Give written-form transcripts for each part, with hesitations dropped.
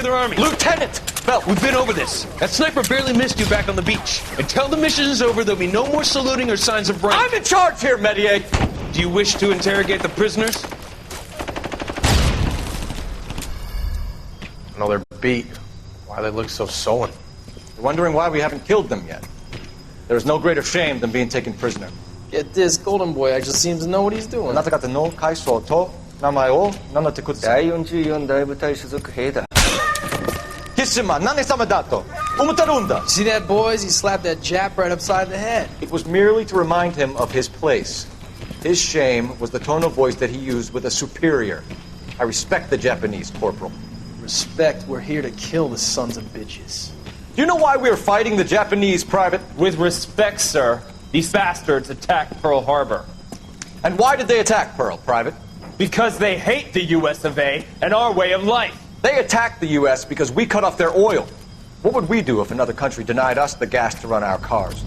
their army. Lieutenant! Phelps, We've been over this. That sniper barely missed you back on the beach. Until the mission is over, there'll be no more saluting or signs of rank. I'm in charge here, Mediac! Do you wish to interrogate the prisoners? No, they're beat. Why they look so sullen? They're wondering why we haven't killed them yet. There is no greater shame than being taken prisoner. Get this, Golden Boy actually seems to know what he's doing. あなた方の階層と名前を名乗ってください。第44大部隊所属兵だ。貴島何様だと思ってるんだ。 See that, boys? He slapped that Jap right upside the head. It was merely to remind him of his place. His shame was the tone of voice that he used with a superior. I respect the Japanese, Corporal. Respect, we're here to kill the sons of bitches. Do you know why we are fighting the Japanese, Private? With respect, sir, these bastards attacked Pearl Harbor. And why did they attack Pearl, Private? Because they hate the US of A and our way of life. They attacked the U.S. because we cut off their oil. What would we do if another country denied us the gas to run our cars?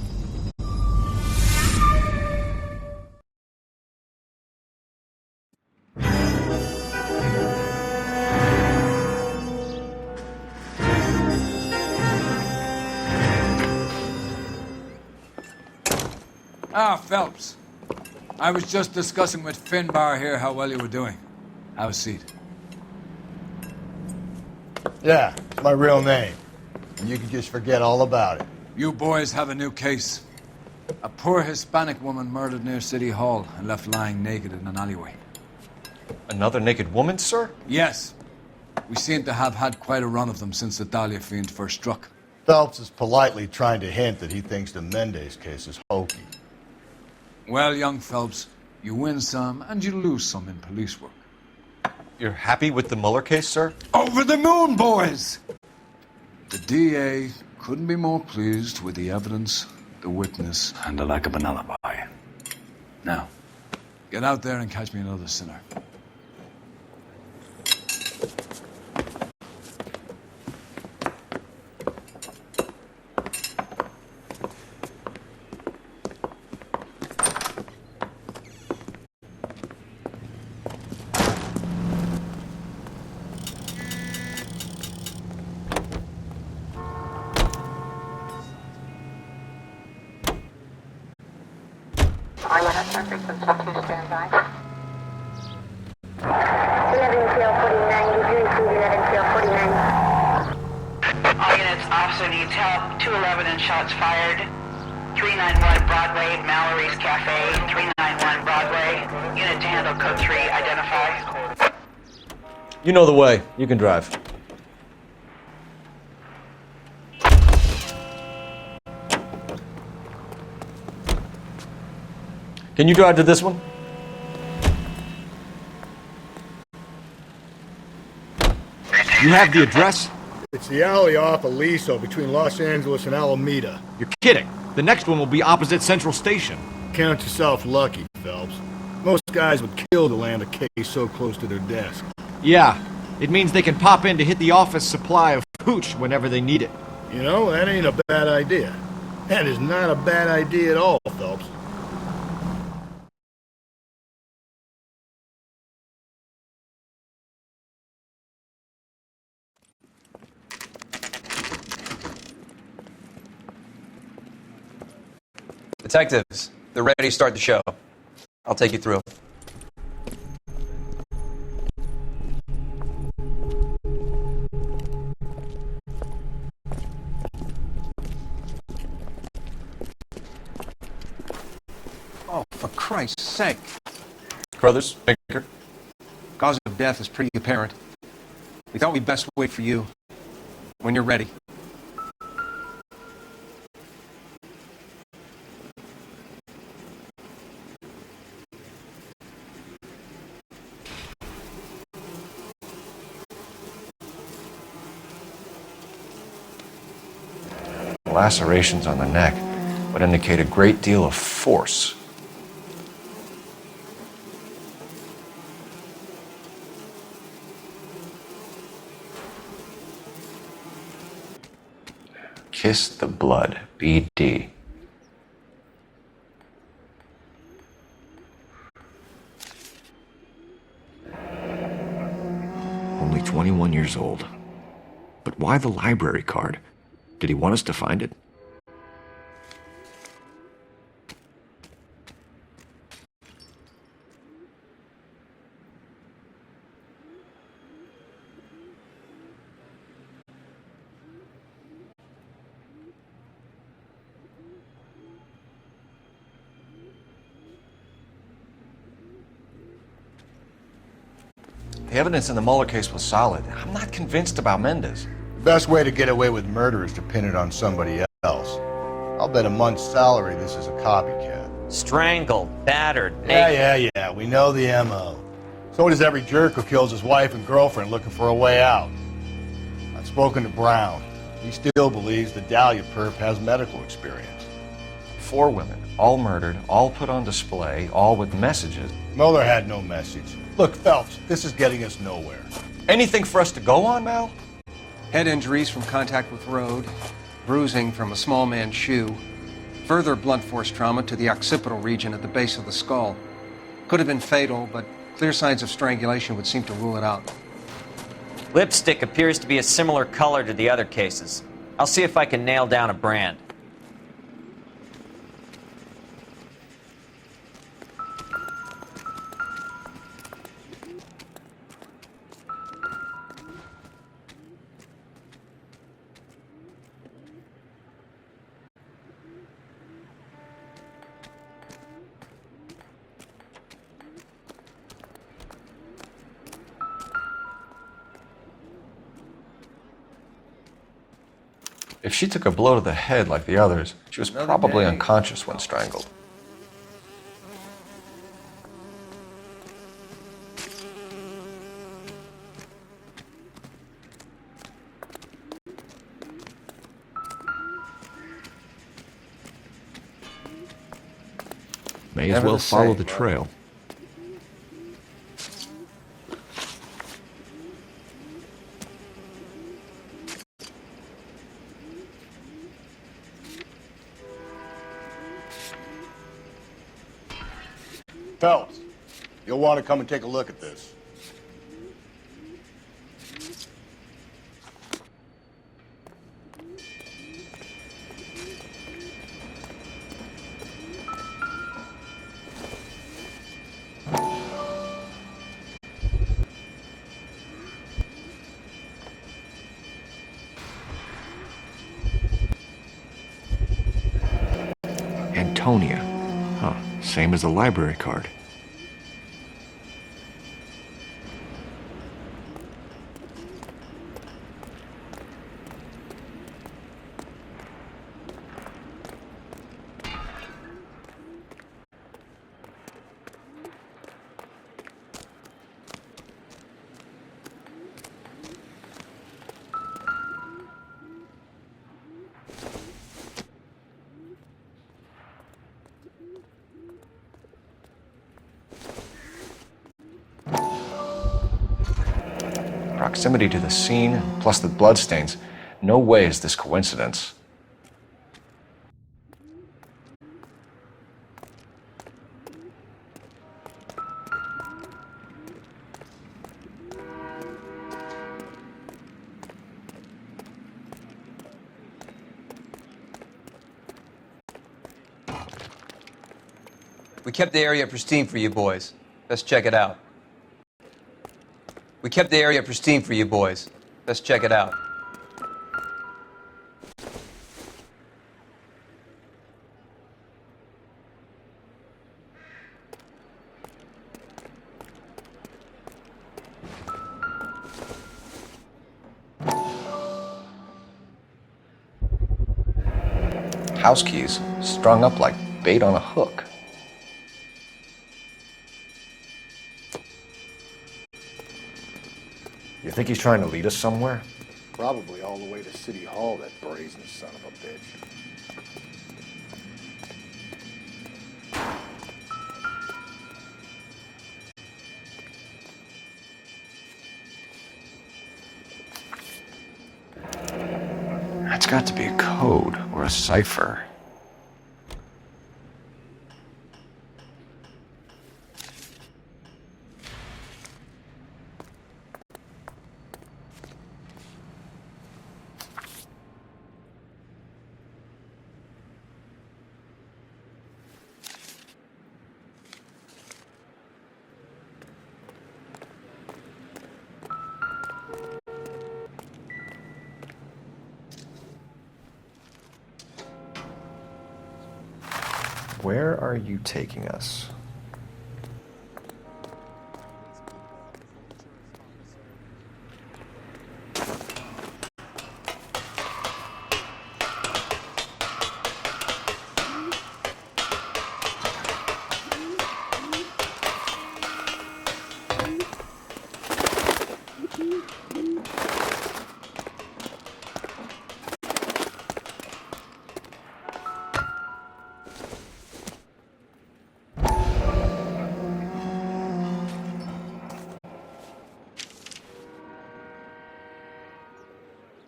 Ah, Phelps. I was just discussing with Finbar here how well you were doing. Have a seat. Yeah, it's my real name. And you can just forget all about it. You boys have a new case. A poor Hispanic woman murdered near City Hall and left lying naked in an alleyway. Another naked woman, sir? Yes. We seem to have had quite a run of them since the Dahlia fiend first struck. Phelps is politely trying to hint that he thinks the Mendez case is hokey. Well, young Phelps, you win some and you lose some in police work. You're happy with the Mueller case, sir? Over the moon, boys! The DA couldn't be more pleased with the evidence, the witness, and the lack of an alibi. Now, get out there and catch me another sinner. All units are frequency 2 standby. 11 tail 49, give you include 11 tail 49. All units, officer needs help. 211 and shots fired. 391 Broadway, Mallory's Cafe. 391 Broadway. Unit to handle code 3, identify. You know the way. You can drive. Can you drive to this one? You have the address? It's the alley off Aliso between Los Angeles and Alameda. You're kidding. The next one will be opposite Central Station. Count yourself lucky, Phelps. Most guys would kill to land a case so close to their desk. Yeah, it means they can pop in to hit the office supply of hooch whenever they need it. You know, that ain't a bad idea. That is not a bad idea at all, Phelps. Detectives, they're ready to start the show. I'll take you through. Oh, for Christ's sake. Carruthers, Baker. Cause of death is pretty apparent. We thought we'd best wait for you. When you're ready. Lacerations on the neck would indicate a great deal of force. Kiss the blood, BD. Only 21 years old. But why the library card? Did he want us to find it? The evidence in the Mueller case was solid. I'm not convinced about Mendez. The best way to get away with murder is to pin it on somebody else. I'll bet a month's salary this is a copycat. Strangled, battered, Yeah, we know the M.O. So does every jerk who kills his wife and girlfriend looking for a way out. I've spoken to Brown. He still believes the Dahlia perp has medical experience. 4 women, all murdered, all put on display, all with messages. Mueller had no message. Look, Phelps, this is getting us nowhere. Anything for us to go on, Mal? Head injuries from contact with road, bruising from a small man's shoe, further blunt force trauma to the occipital region at the base of the skull. Could have been fatal, but clear signs of strangulation would seem to rule it out. Lipstick appears to be a similar color to the other cases. I'll see if I can nail down a brand. If she took a blow to the head like the others, she was probably unconscious when strangled. May as well follow the trail. Phelps, you'll want to come and take a look at this. Antonia. Huh, same as the library card. Proximity to the scene, plus the bloodstains. No way is this coincidence. We kept the area pristine for you boys. Let's check it out. We kept the area pristine for you boys. Let's check it out. House keys strung up like bait on a hook. You think he's trying to lead us somewhere? Probably all the way to City Hall, that brazen son of a bitch. That's got to be a code or a cipher. Where are you taking us?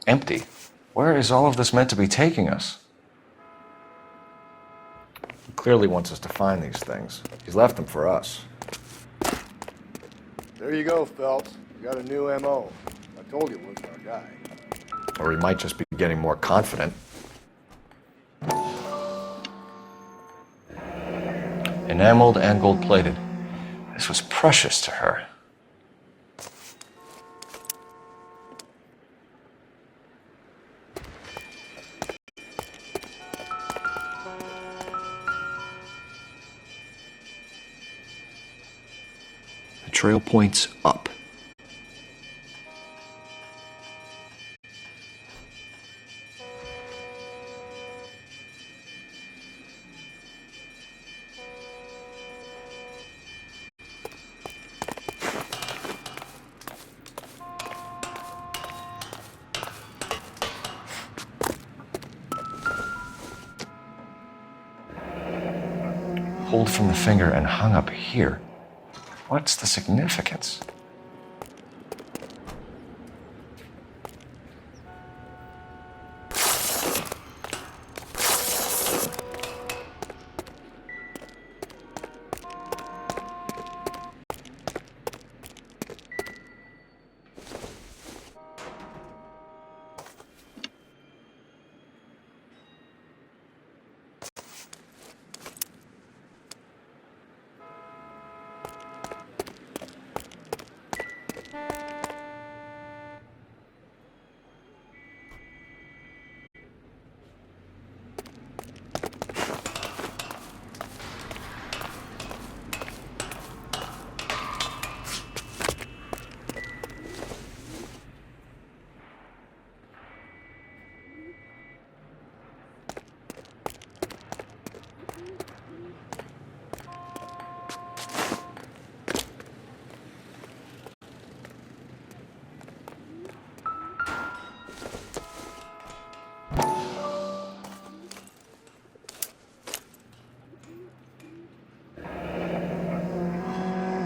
Empty. Where is all of this meant to be taking us? He clearly wants us to find these things. He's left them for us. There you go, Phelps. You got a new M.O. I told you it wasn't our guy. Or he might just be getting more confident. Enameled and gold-plated. This was precious to her. The trail points up. Pulled from the finger and hung up here. What's the significance?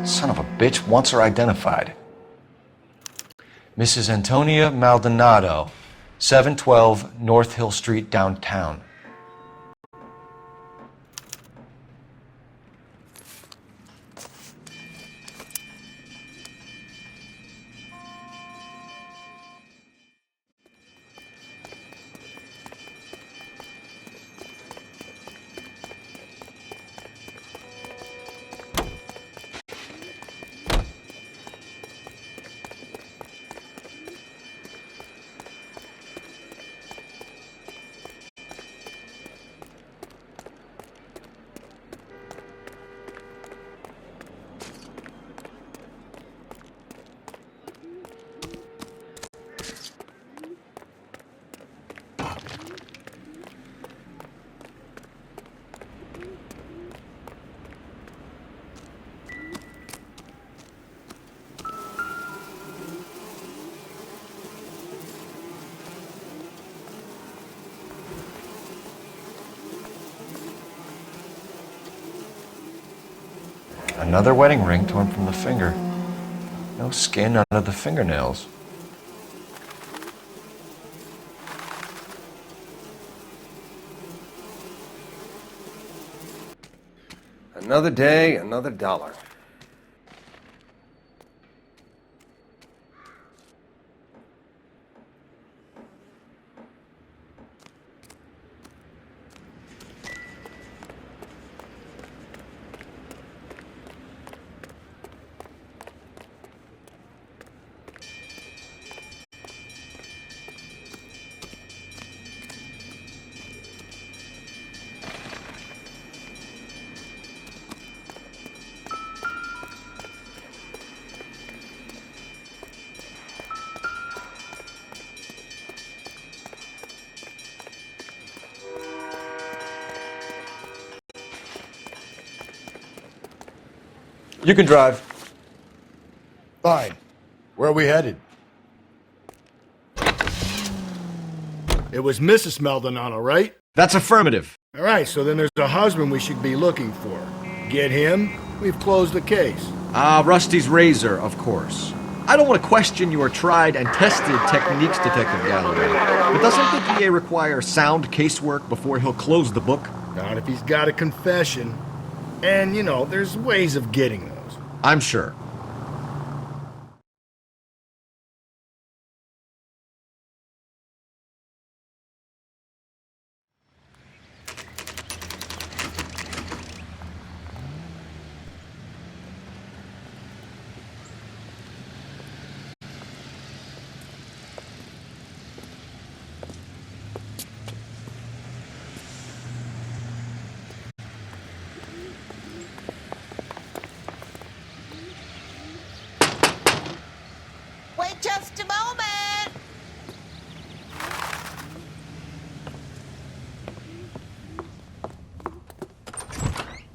Son of a bitch wants her identified. Mrs. Antonia Maldonado, 712 North Hill Street, downtown. Another wedding ring torn from the finger. No skin under the fingernails. Another day, another dollar. You can drive. Fine. Where are we headed? It was Mrs. Maldonado, right? That's affirmative. All right, so then there's a husband we should be looking for. Get him, we've closed the case. Rusty's razor, of course. I don't want to question your tried and tested techniques, Detective Galloway, but doesn't the DA require sound casework before he'll close the book? Not if he's got a confession. And, there's ways of getting those. I'm sure. Wait just a moment!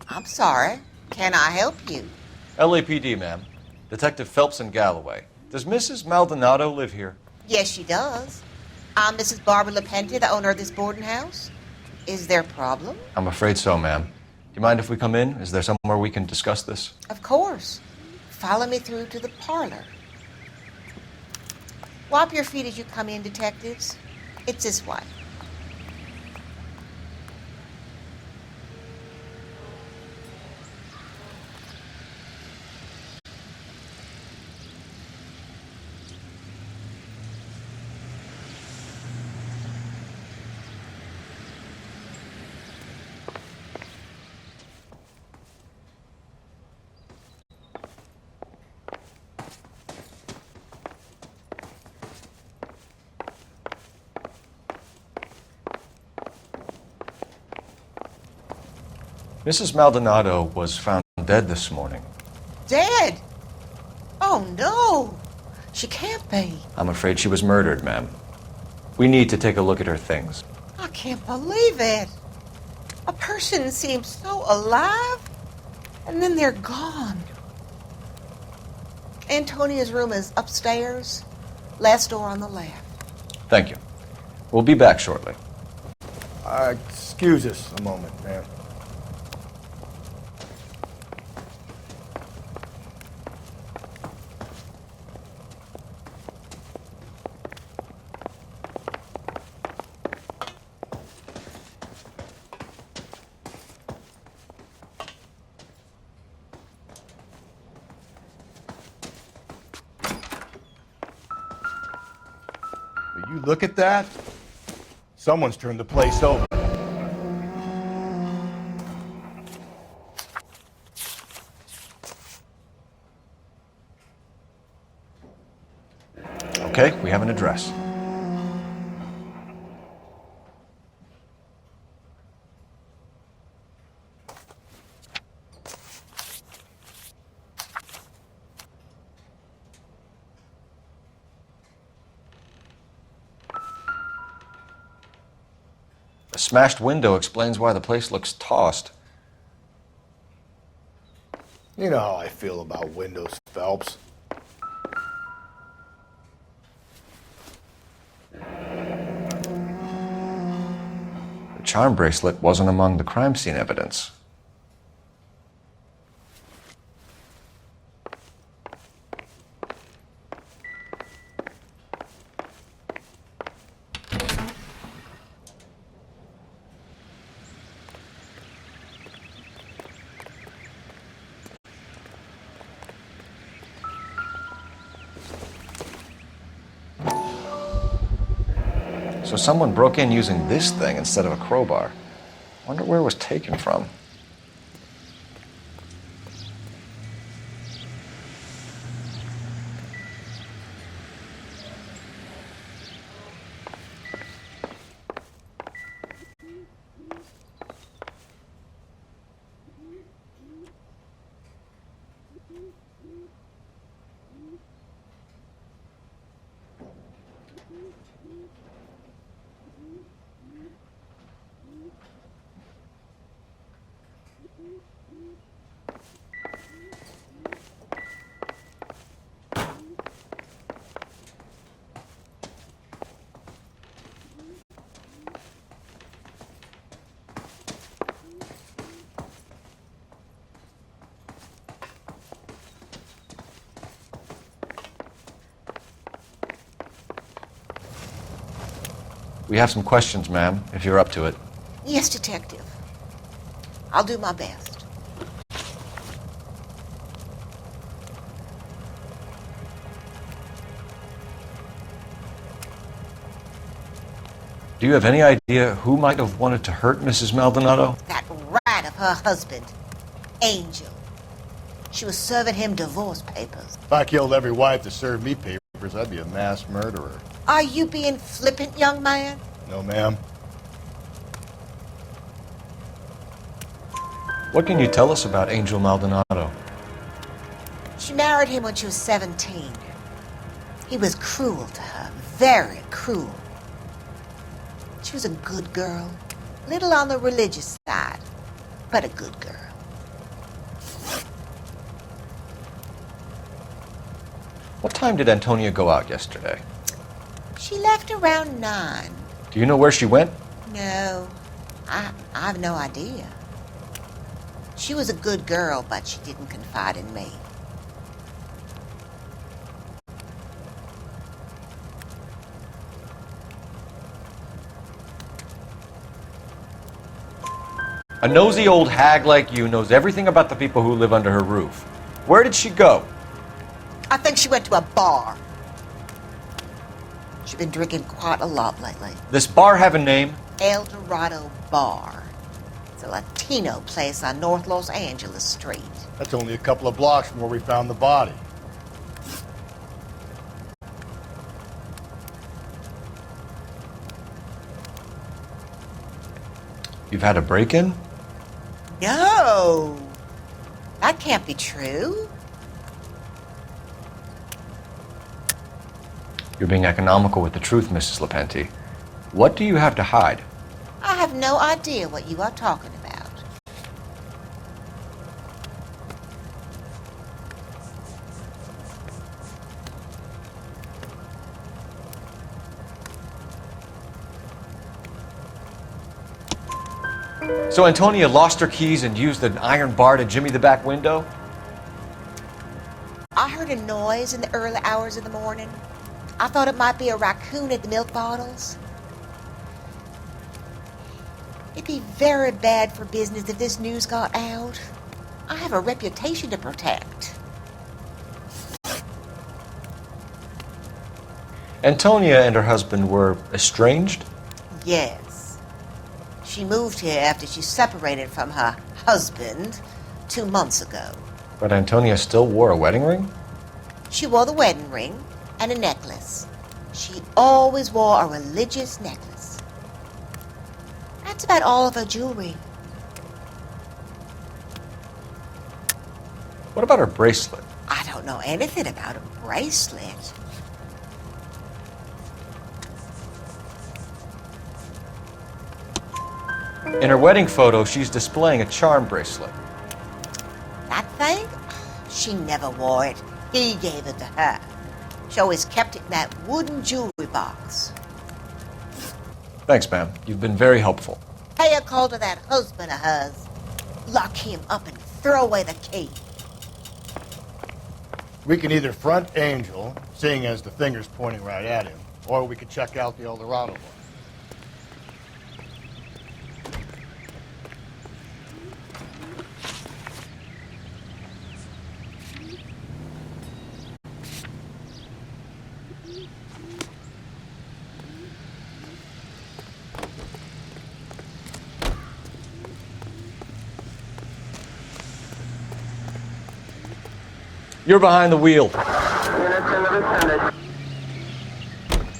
I'm sorry. Can I help you? LAPD, ma'am. Detective Phelps and Galloway. Does Mrs. Maldonado live here? Yes, she does. I'm Mrs. Barbara LaPenta, the owner of this boarding house. Is there a problem? I'm afraid so, ma'am. Do you mind if we come in? Is there somewhere we can discuss this? Of course. Follow me through to the parlor. Wipe your feet as you come in, detectives. It's this way. Mrs. Maldonado was found dead this morning. Dead? Oh, no. She can't be. I'm afraid she was murdered, ma'am. We need to take a look at her things. I can't believe it. A person seems so alive, and then they're gone. Antonia's room is upstairs, last door on the left. Thank you. We'll be back shortly. Excuse us a moment, ma'am. Will you look at that? Someone's turned the place over. Okay, we have an address. A smashed window explains why the place looks tossed. You know how I feel about windows, Phelps. The charm bracelet wasn't among the crime scene evidence. So someone broke in using this thing instead of a crowbar. Wonder where it was taken from. We have some questions, ma'am, if you're up to it. Yes, Detective. I'll do my best. Do you have any idea who might have wanted to hurt Mrs. Maldonado? That rat of her husband, Angel. She was serving him divorce papers. If I killed every wife to serve me papers, I'd be a mass murderer. Are you being flippant, young man? No, ma'am. What can you tell us about Angel Maldonado? She married him when she was 17. He was cruel to her, very cruel. She was a good girl, little on the religious side, but a good girl. What time did Antonia go out yesterday? She left around 9. Do you know where she went? No, I have no idea. She was a good girl, but she didn't confide in me. A nosy old hag like you knows everything about the people who live under her roof. Where did she go? I think she went to a bar. She's been drinking quite a lot lately. This bar have a name? El Dorado Bar. It's a Latino place on North Los Angeles Street. That's only a couple of blocks from where we found the body. You've had a break-in? No, that can't be true. You're being economical with the truth, Mrs. Lepenti. What do you have to hide? I have no idea what you are talking about. So Antonia lost her keys and used an iron bar to jimmy the back window? I heard a noise in the early hours of the morning. I thought it might be a raccoon at the milk bottles. It'd be very bad for business if this news got out. I have a reputation to protect. Antonia and her husband were estranged? Yes. She moved here after she separated from her husband 2 months ago. But Antonia still wore a wedding ring? She wore the wedding ring and a necklace. She always wore a religious necklace. That's about all of her jewelry. What about her bracelet? I don't know anything about a bracelet. In her wedding photo, she's displaying a charm bracelet. That thing? She never wore it. He gave it to her. She always kept it in that wooden jewelry box. Thanks, ma'am. You've been very helpful. Pay a call to that husband of hers. Lock him up and throw away the key. We can either front Angel, seeing as the finger's pointing right at him, or we could check out the El Dorado one. You're behind the wheel.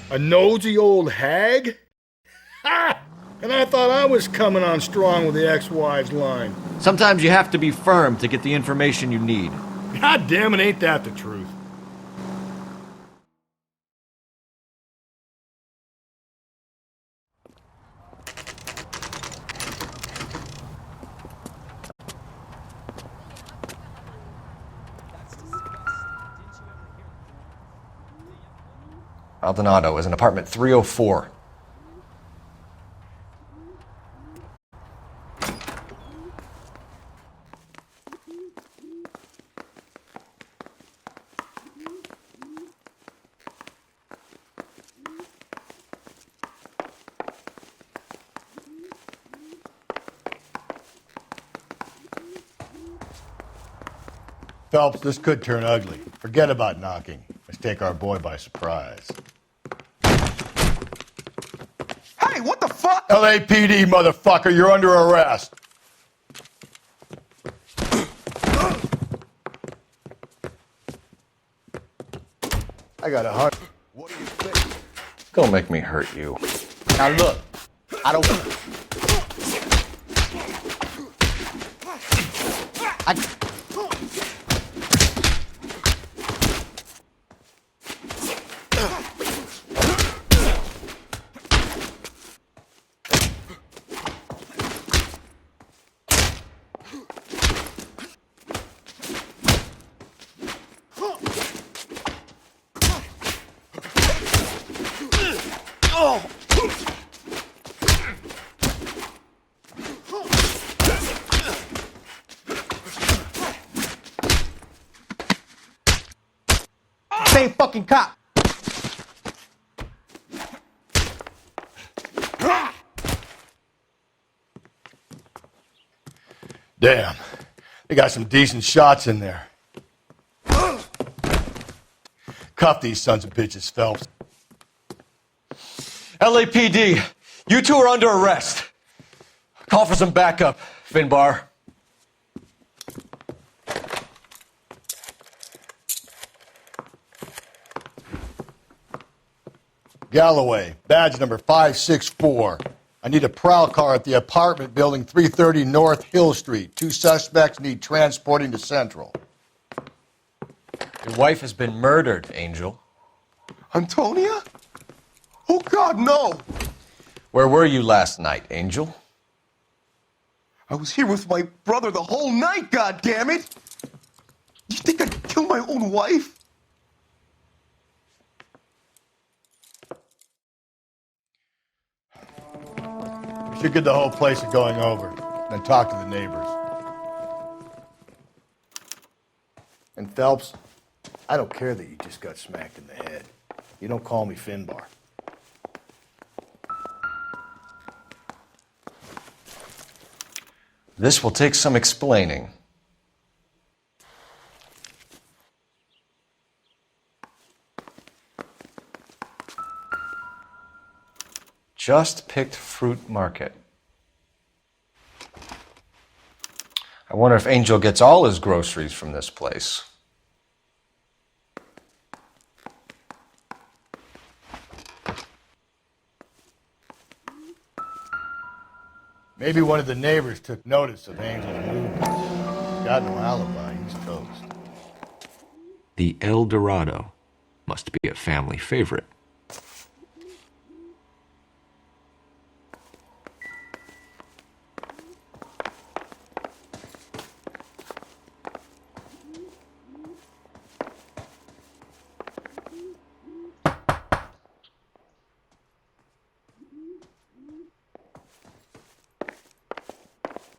A nosy old hag? Ha! And I thought I was coming on strong with the ex-wives line. Sometimes you have to be firm to get the information you need. God damn it, ain't that the truth? Maldonado is in apartment 304. Phelps, this could turn ugly. Forget about knocking. Let's take our boy by surprise. Hey, what the fuck? LAPD, motherfucker, you're under arrest. I got a heart. What do you think? Don't make me hurt you. Now look, I don't... Same fucking cop. Damn, they got some decent shots in there. Cuff these sons of bitches, Phelps. LAPD, you two are under arrest. Call for some backup, Finbar. Galloway, badge number 564. I need a prowl car at the apartment building 330 North Hill Street. 2 suspects need transporting to Central. Your wife has been murdered, Angel. Antonia? Oh, God, no. Where were you last night, Angel? I was here with my brother the whole night, goddammit! You think I'd kill my own wife? We should get the whole place going over, then talk to the neighbors. And Phelps, I don't care that you just got smacked in the head. You don't call me Finbar. This will take some explaining. Just picked fruit market. I wonder if Angel gets all his groceries from this place. Maybe one of the neighbors took notice of Angel's movements. Got no alibi, he's toast. The El Dorado must be a family favorite.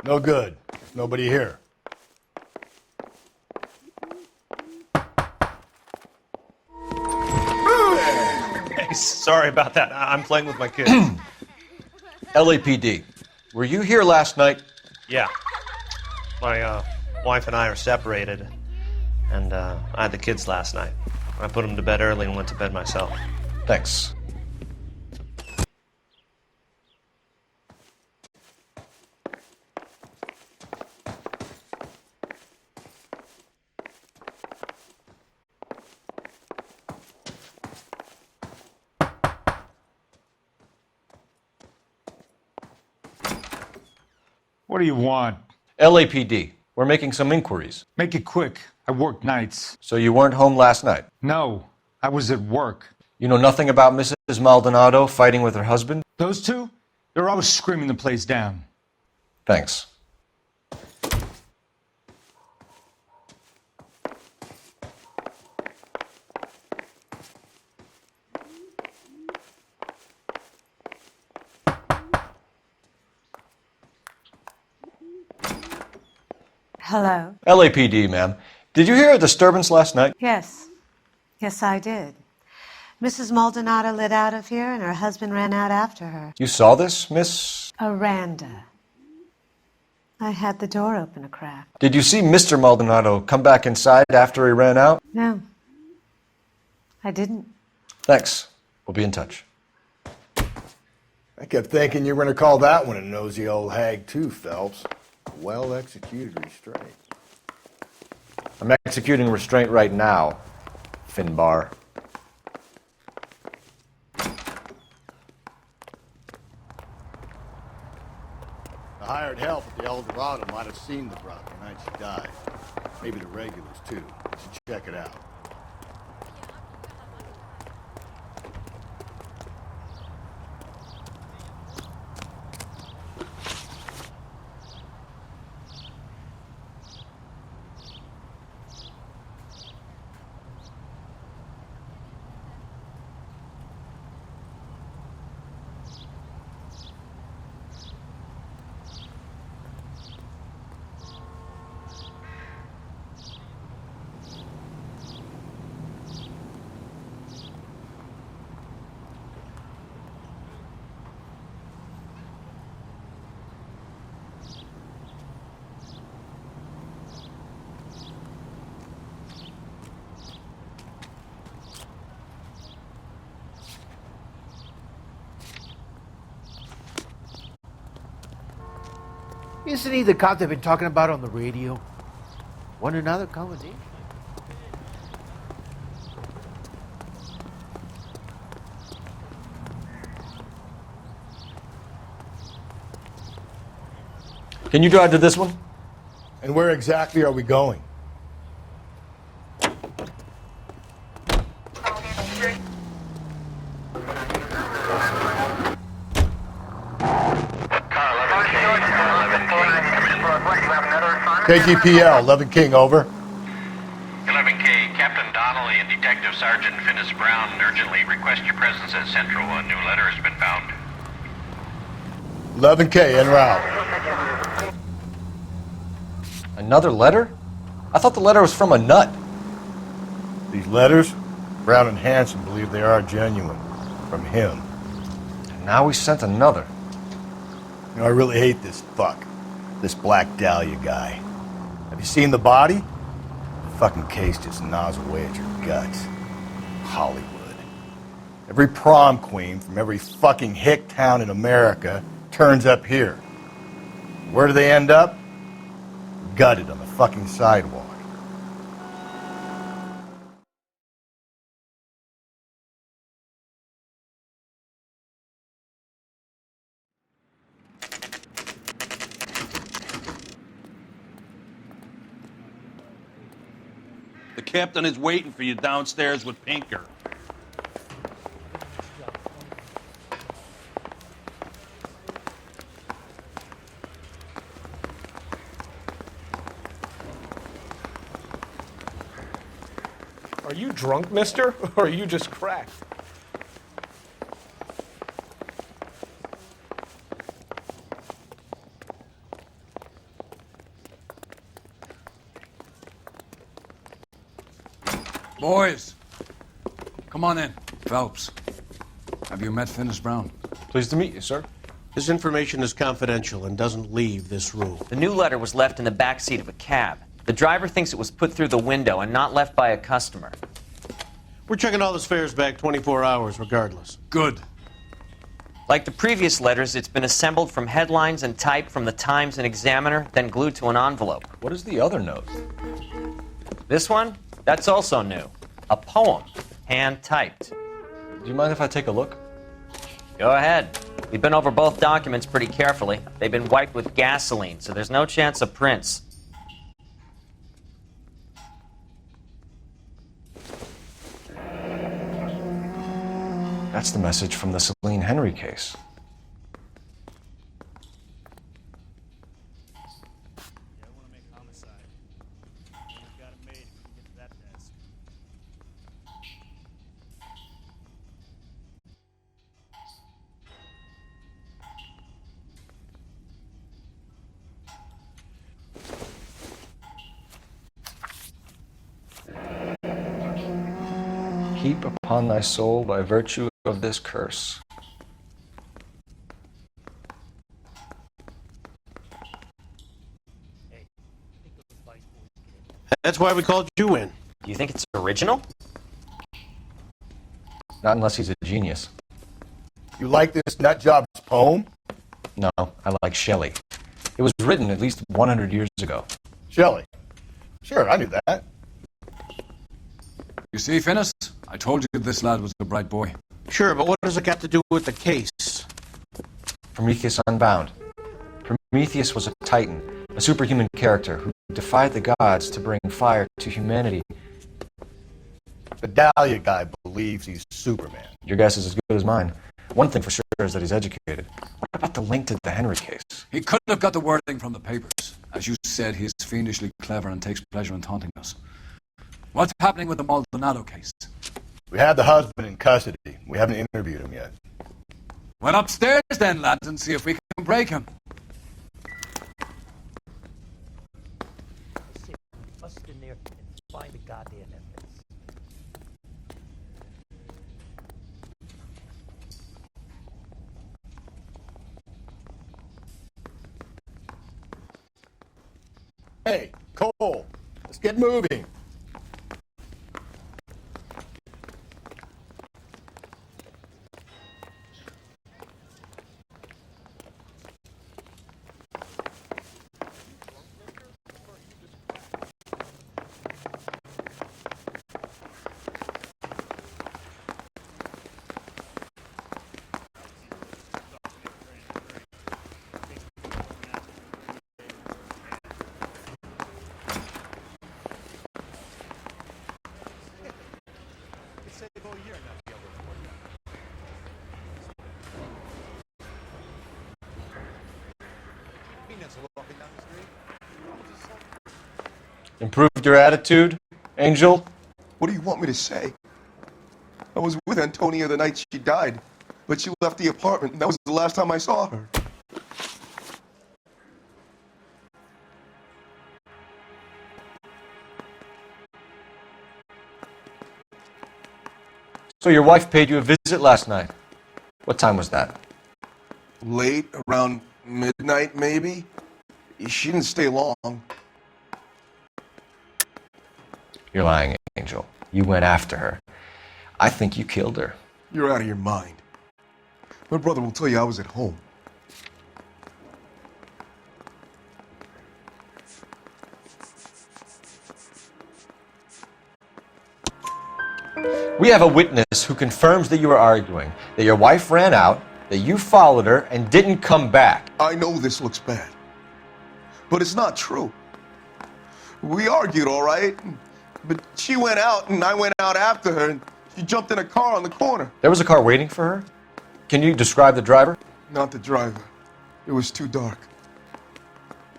No good. There's nobody here. Hey, sorry about that. I'm playing with my kids. LAPD, were you here last night? Yeah. My wife and I are separated, and I had the kids last night. I put them to bed early and went to bed myself. Thanks. What do you want? LAPD, we're making some inquiries. Make it quick. I work nights. So you weren't home last night? No, I was at work. You know nothing about Mrs. Maldonado fighting with her husband? Those two? They're always screaming the place down. Thanks. Hello? LAPD, ma'am. Did you hear a disturbance last night? Yes. Yes, I did. Mrs. Maldonado lit out of here, and her husband ran out after her. You saw this, Miss? Aranda. I had the door open a crack. Did you see Mr. Maldonado come back inside after he ran out? No, I didn't. Thanks. We'll be in touch. I kept thinking you were going to call that one a nosy old hag too, Phelps. Well-executed restraint. I'm executing restraint right now, Finbar. The hired help at the El Dorado might have seen the broad the night she died. Maybe the regulars, too. You should check it out. Isn't he the cop they've been talking about on the radio? Want another combination? Can you drive to this one? And where exactly are we going? KTPL, 11 King, over. 11K, Captain Donnelly and Detective Sergeant Finis Brown urgently request your presence at Central. A new letter has been found. 11K, en route. Another letter? I thought the letter was from a nut. These letters, Brown and Hanson believe they are genuine. From him. And now we sent another. You know, I really hate this fuck. This Black Dahlia guy. Have you seen the body? The fucking case just gnaws away at your guts. Hollywood. Every prom queen from every fucking hick town in America turns up here. Where do they end up? Gutted on the fucking sidewalk. The captain is waiting for you downstairs with Pinker. Are you drunk, mister? Or are you just cracked? Boys, come on in. Phelps, have you met Finis Brown? Pleased to meet you, sir. This information is confidential and doesn't leave this room. The new letter was left in the back seat of a cab. The driver thinks it was put through the window and not left by a customer. We're checking all his fares back 24 hours regardless. Good. Like the previous letters, it's been assembled from headlines and typed from the Times and Examiner, then glued to an envelope. What is the other note? This one? That's also new. A poem, hand-typed. Do you mind if I take a look? Go ahead. We've been over both documents pretty carefully. They've been wiped with gasoline, so there's no chance of prints. That's the message from the Celine Henry case. Heap upon thy soul by virtue of this curse. That's why we called you in. Do you think it's original? Not unless he's a genius. You like this nutjob's poem? No, I like Shelley. It was written at least 100 years ago. Shelley? Sure, I knew that. You see, Finnis? I told you this lad was a bright boy. Sure, but what does it got to do with the case? Prometheus Unbound. Prometheus was a titan, a superhuman character who defied the gods to bring fire to humanity. The Dahlia guy believes he's Superman. Your guess is as good as mine. One thing for sure is that he's educated. What about the link to the Henry case? He couldn't have got the wording from the papers. As you said, he's fiendishly clever and takes pleasure in taunting us. What's happening with the Maldonado case? We have the husband in custody. We haven't interviewed him yet. Well, upstairs then, lads, and see if we can break him. Bust in there and find the goddamn evidence. Hey, Cole, let's get moving. Improved your attitude, Angel? What do you want me to say? I was with Antonia the night she died, but she left the apartment, and that was the last time I saw her. So your wife paid you a visit last night. What time was that? Late, around midnight, maybe? She didn't stay long. You're lying, Angel. You went after her. I think you killed her. You're out of your mind. My brother will tell you I was at home. We have a witness who confirms that you were arguing, that your wife ran out, that you followed her, and didn't come back. I know this looks bad, but it's not true. We argued, all right, but she went out and I went out after her, and she jumped in a car on the corner. There was a car waiting for her? Can you describe the driver? Not the driver. It was too dark.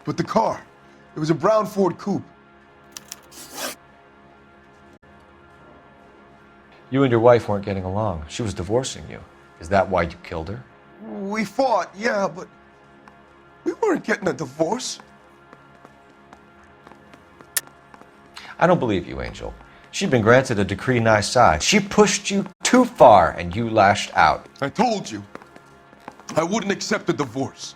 But the car, it was a brown Ford coupe. You and your wife weren't getting along. She was divorcing you. Is that why you killed her? We fought, yeah, but we weren't getting a divorce. I don't believe you, Angel. She'd been granted a decree nisi. She pushed you too far and you lashed out. I told you, I wouldn't accept a divorce.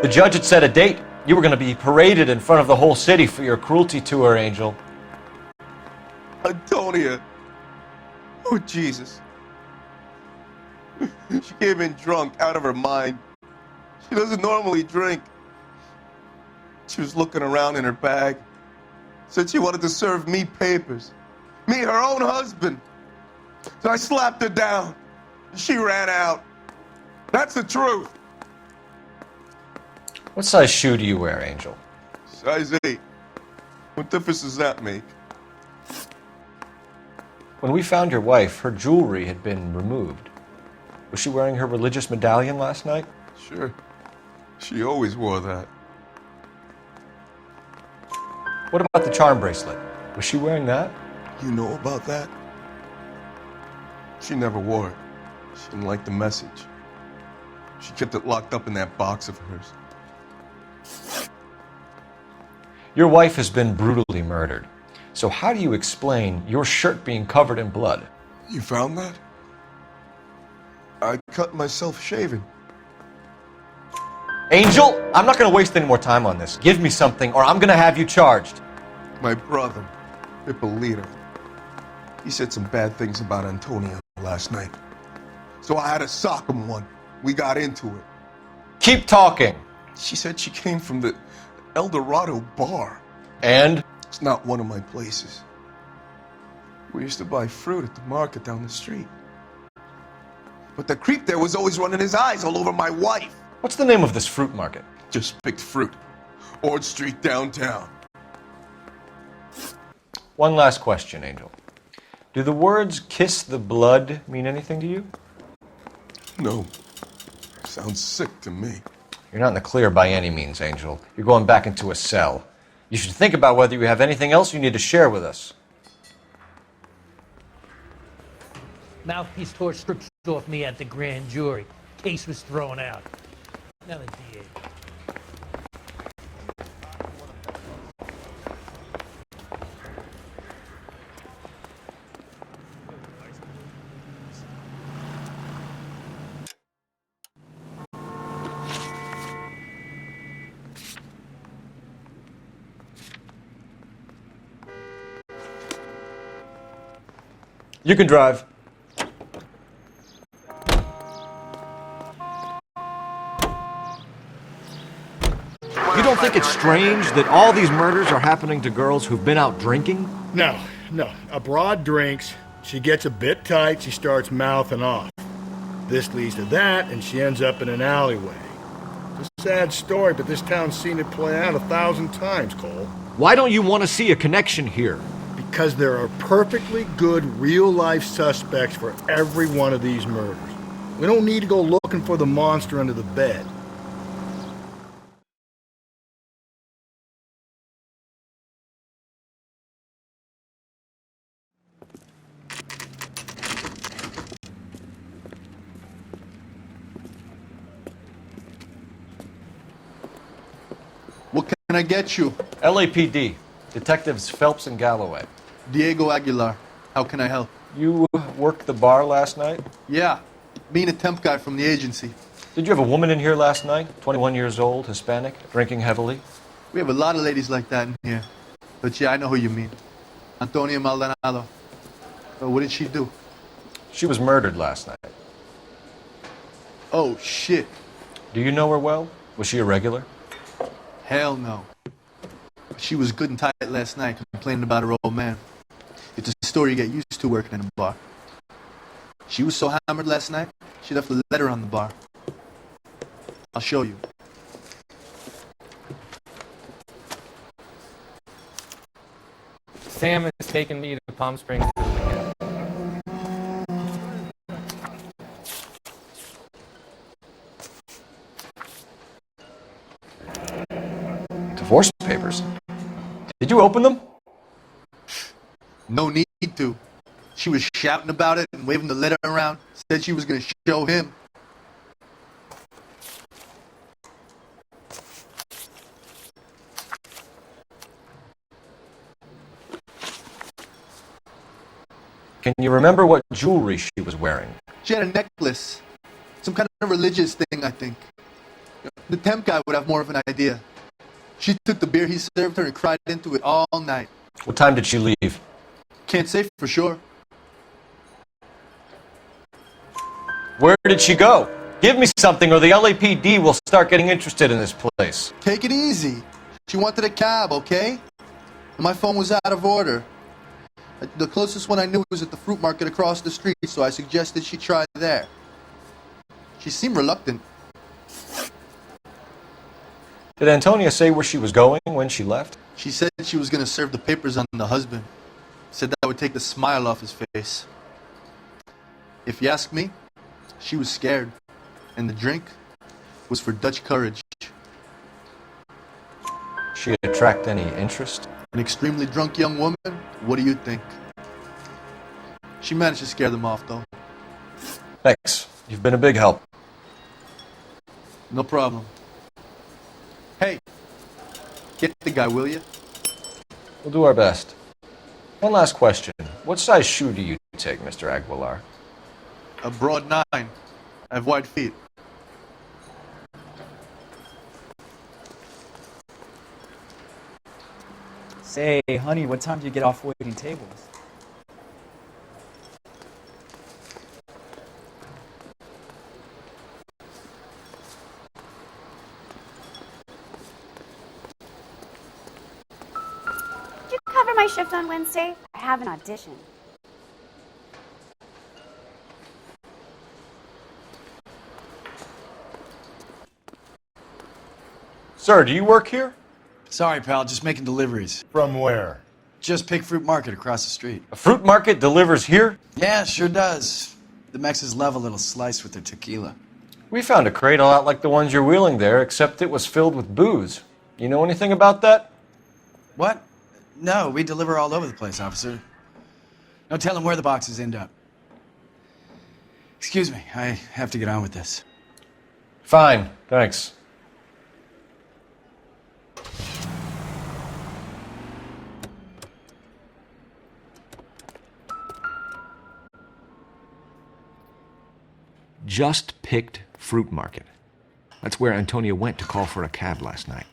The judge had set a date. You were going to be paraded in front of the whole city for your cruelty to her, Angel. Antonia. Oh, Jesus. She came in drunk, out of her mind. She doesn't normally drink. She was looking around in her bag. Said she wanted to serve me papers. Me, her own husband. So I slapped her down. She ran out. That's the truth. What size shoe do you wear, Angel? Size 8. What difference does that make? When we found your wife, her jewelry had been removed. Was she wearing her religious medallion last night? Sure. She always wore that. What about the charm bracelet? Was she wearing that? You know about that? She never wore it. She didn't like the message. She kept it locked up in that box of hers. Your wife has been brutally murdered. So how do you explain your shirt being covered in blood? You found that? I cut myself shaving. Angel, I'm not going to waste any more time on this. Give me something, or I'm going to have you charged. My brother, Ippolito, he said some bad things about Antonia last night. So I had to sock him one. We got into it. Keep talking. She said she came from the El Dorado bar. And? It's not one of my places. We used to buy fruit at the market down the street. But the creep there was always running his eyes all over my wife. What's the name of this fruit market? Just picked fruit. Ord Street downtown. One last question, Angel. Do the words kiss the blood mean anything to you? No. Sounds sick to me. You're not in the clear by any means, Angel. You're going back into a cell. You should think about whether you have anything else you need to share with us. Mouthpiece tore strips off me at the grand jury. Case was thrown out. Now the DA. You can drive. You don't think it's strange that all these murders are happening to girls who've been out drinking? No. A broad drinks, she gets a bit tight, she starts mouthing off. This leads to that, and she ends up in an alleyway. It's a sad story, but this town's seen it play out 1,000 times, Cole. Why don't you want to see a connection here? Because there are perfectly good real-life suspects for every one of these murders. We don't need to go looking for the monster under the bed. What can I get you? LAPD. Detectives Phelps and Galloway. Diego Aguilar. How can I help? You worked the bar last night? Yeah. Me and a temp guy from the agency. Did you have a woman in here last night? 21 years old, Hispanic, drinking heavily? We have a lot of ladies like that in here. But yeah, I know who you mean. Antonia Maldonado. So what did she do? She was murdered last night. Oh, shit. Do you know her well? Was she a regular? Hell no. She was good and tight last night, complaining about her old man. It's a story you get used to working in a bar. She was so hammered last night, she left a letter on the bar. I'll show you. Sam has taken me to Palm Springs this weekend. Divorce papers? Did you open them? No need to. She was shouting about it and waving the letter around. Said she was going to show him. Can you remember what jewelry she was wearing? She had a necklace. Some kind of religious thing, I think. The temp guy would have more of an idea. She took the beer he served her and cried into it all night. What time did she leave? Can't say for sure. Where did she go? Give me something or the LAPD will start getting interested in this place. Take it easy. She wanted a cab, okay? My phone was out of order. The closest one I knew was at the fruit market across the street, so I suggested she try there. She seemed reluctant. Did Antonia say where she was going when she left? She said she was going to serve the papers on the husband. Said that would take the smile off his face. If you ask me, she was scared. And the drink was for Dutch courage. She attract any interest? An extremely drunk young woman? What do you think? She managed to scare them off, though. Thanks. You've been a big help. No problem. Hey, get the guy, will you? We'll do our best. One last question. What size shoe do you take, Mr. Aguilar? A broad 9. I have wide feet. Say, honey, what time do you get off waiting tables? Could you cover my shift on Wednesday? I have an audition. Sir, do you work here? Sorry, pal, just making deliveries. From where? Just Pick Fruit Market across the street. A fruit market delivers here? Yeah, sure does. The Mexes love a little slice with their tequila. We found a crate a lot like the ones you're wheeling there, except it was filled with booze. You know anything about that? What? No, we deliver all over the place, officer. Don't tell them where the boxes end up. Excuse me, I have to get on with this. Fine, thanks. Just Picked Fruit Market. That's where Antonia went to call for a cab last night.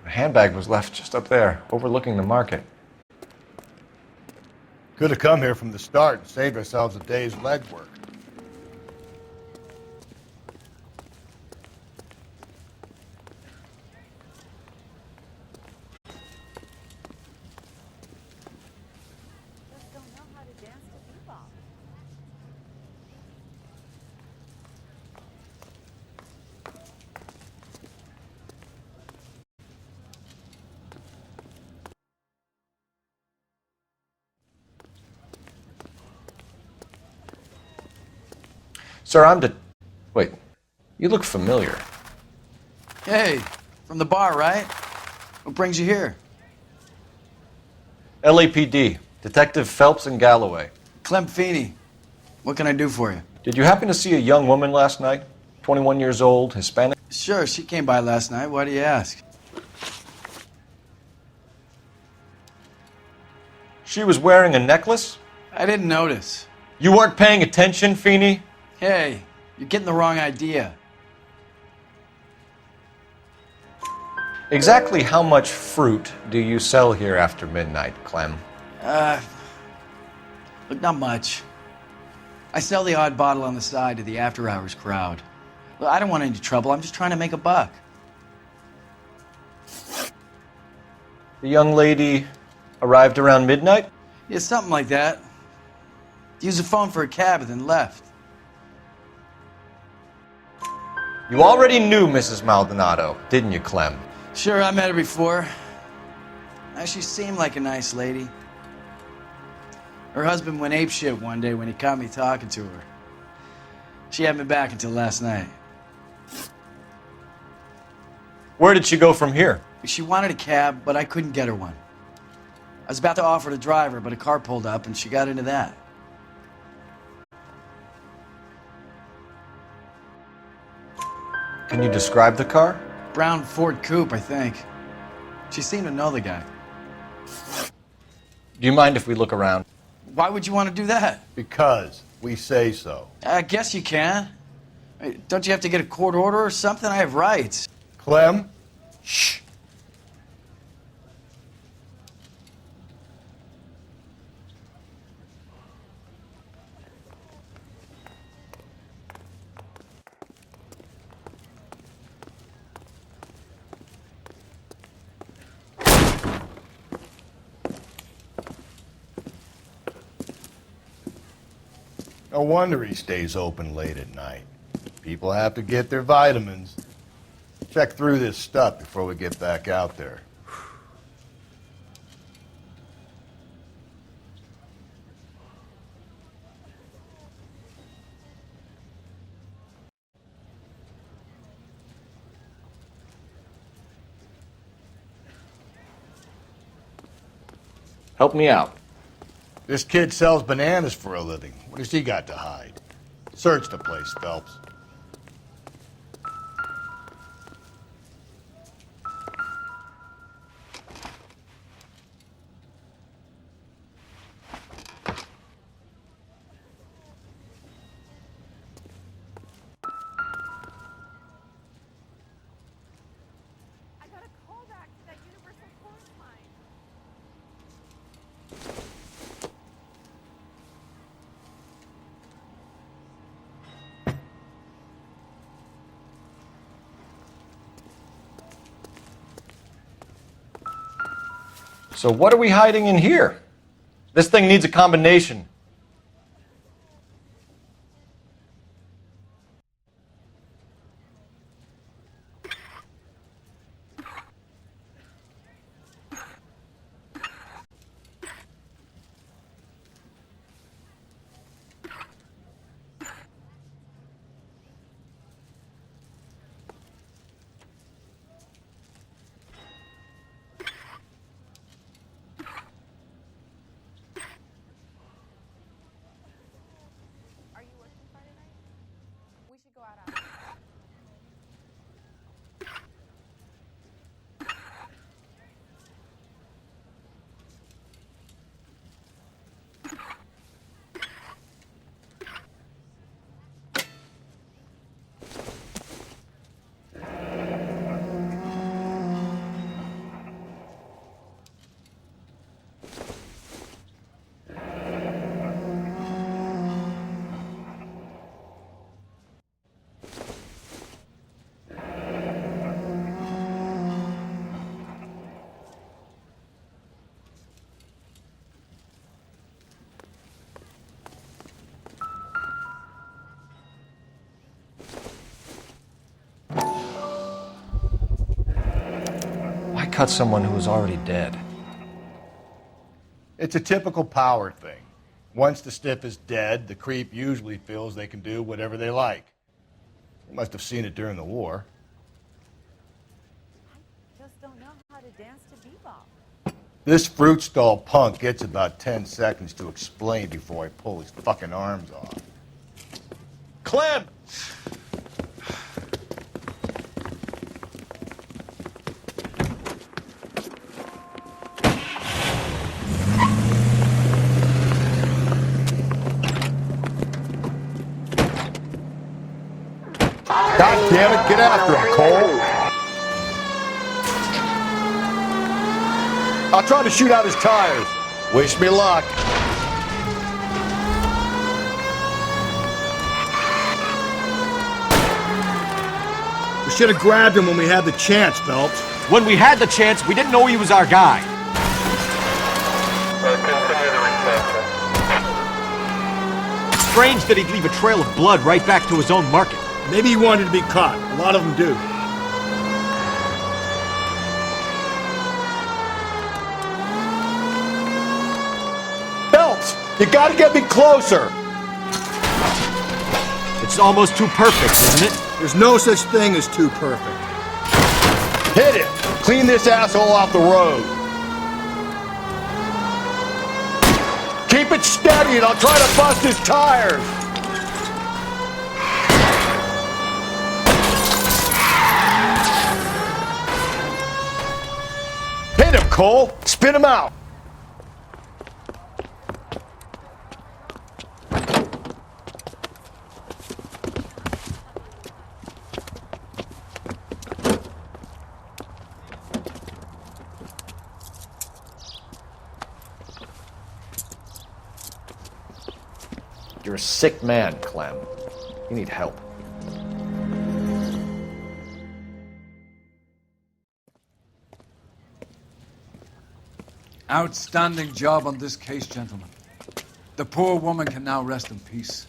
Handbag was left just up there, overlooking the market. Could have come here from the start and saved ourselves a day's legwork. Sir, Wait, you look familiar. Hey, from the bar, right? What brings you here? LAPD, Detective Phelps and Galloway. Clem Feeney. What can I do for you? Did you happen to see a young woman last night? 21 years old, Hispanic? Sure, she came by last night. Why do you ask? She was wearing a necklace? I didn't notice. You weren't paying attention, Feeney? Hey, you're getting the wrong idea. Exactly how much fruit do you sell here after midnight, Clem? Look, not much. I sell the odd bottle on the side to the after-hours crowd. Look, I don't want any trouble. I'm just trying to make a buck. The young lady arrived around midnight? Yeah, something like that. Used the phone for a cab and then left. You already knew Mrs. Maldonado, didn't you, Clem? Sure, I met her before. She seemed like a nice lady. Her husband went apeshit one day when he caught me talking to her. She had me back until last night. Where did she go from here? She wanted a cab, but I couldn't get her one. I was about to offer to drive her, but a car pulled up and she got into that. Can you describe the car? Brown Ford Coupe, I think. She seemed to know the guy. Do you mind if we look around? Why would you want to do that? Because we say so. I guess you can. Don't you have to get a court order or something? I have rights. Clem? Shh. No wonder he stays open late at night. People have to get their vitamins. Check through this stuff before we get back out there. Help me out. This kid sells bananas for a living. What has he got to hide? Search the place, Phelps. So what are we hiding in here? This thing needs a combination. Cut someone who was already dead. It's a typical power thing. Once the stiff is dead, the creep usually feels they can do whatever they like. You must have seen it during the war. I just don't know how to dance to bebop. This fruit stall punk gets about 10 seconds to explain before I pull his fucking arms off. Clem! God damn it, get after him, Cole! I'll try to shoot out his tires. Wish me luck. We should have grabbed him when we had the chance, Phelps. When we had the chance, we didn't know he was our guy. Strange that he'd leave a trail of blood right back to his own market. Maybe he wanted to be caught. A lot of them do. You gotta get me closer! It's almost too perfect, isn't it? There's no such thing as too perfect. Hit it! Clean this asshole off the road! Keep it steady and I'll try to bust his tires! Hit him, Cole! Spin him out! You're a sick man, Clem. You need help. Outstanding job on this case, gentlemen. The poor woman can now rest in peace.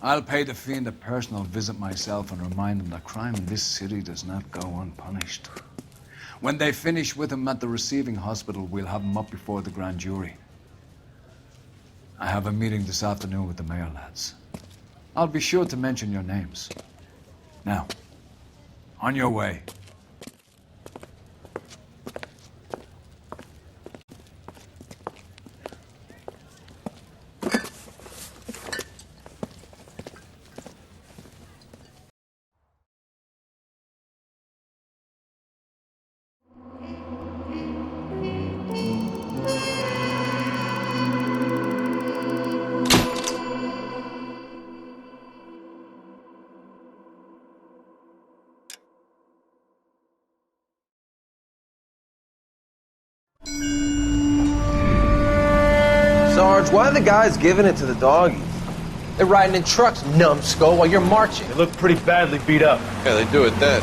I'll pay the fiend a personal visit myself and remind him that crime in this city does not go unpunished. When they finish with him at the receiving hospital, we'll have him up before the grand jury. I have a meeting this afternoon with the mayor lads. I'll be sure to mention your names. Now, on your way. Sarge, why are the guys giving it to the doggies? They're riding in trucks, numbskull, while you're marching. They look pretty badly beat up. Yeah, they do at that.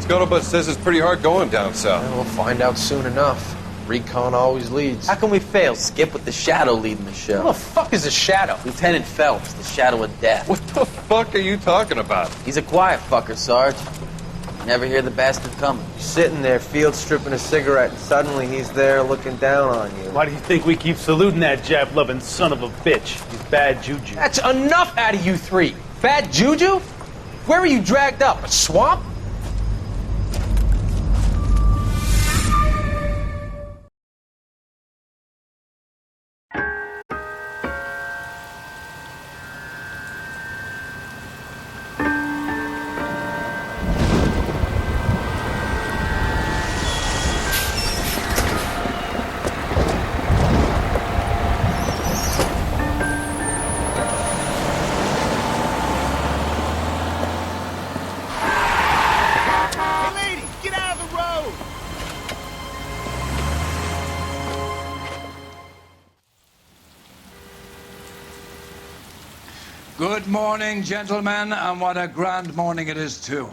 Scuttlebutt says it's pretty hard going down south. We'll find out soon enough. Recon always leads. How can we fail, Skip, with the Shadow leading the show? Who the fuck is the Shadow? Lieutenant Phelps, the Shadow of Death. What the fuck are you talking about? He's a quiet fucker, Sarge. Never hear the bastard coming. You're sitting there, field stripping a cigarette, and suddenly he's there looking down on you. Why do you think we keep saluting that Jap-loving son of a bitch? He's bad juju. That's enough out of you three. Bad juju? Where were you dragged up? A swamp? Good morning, gentlemen, and what a grand morning it is, too.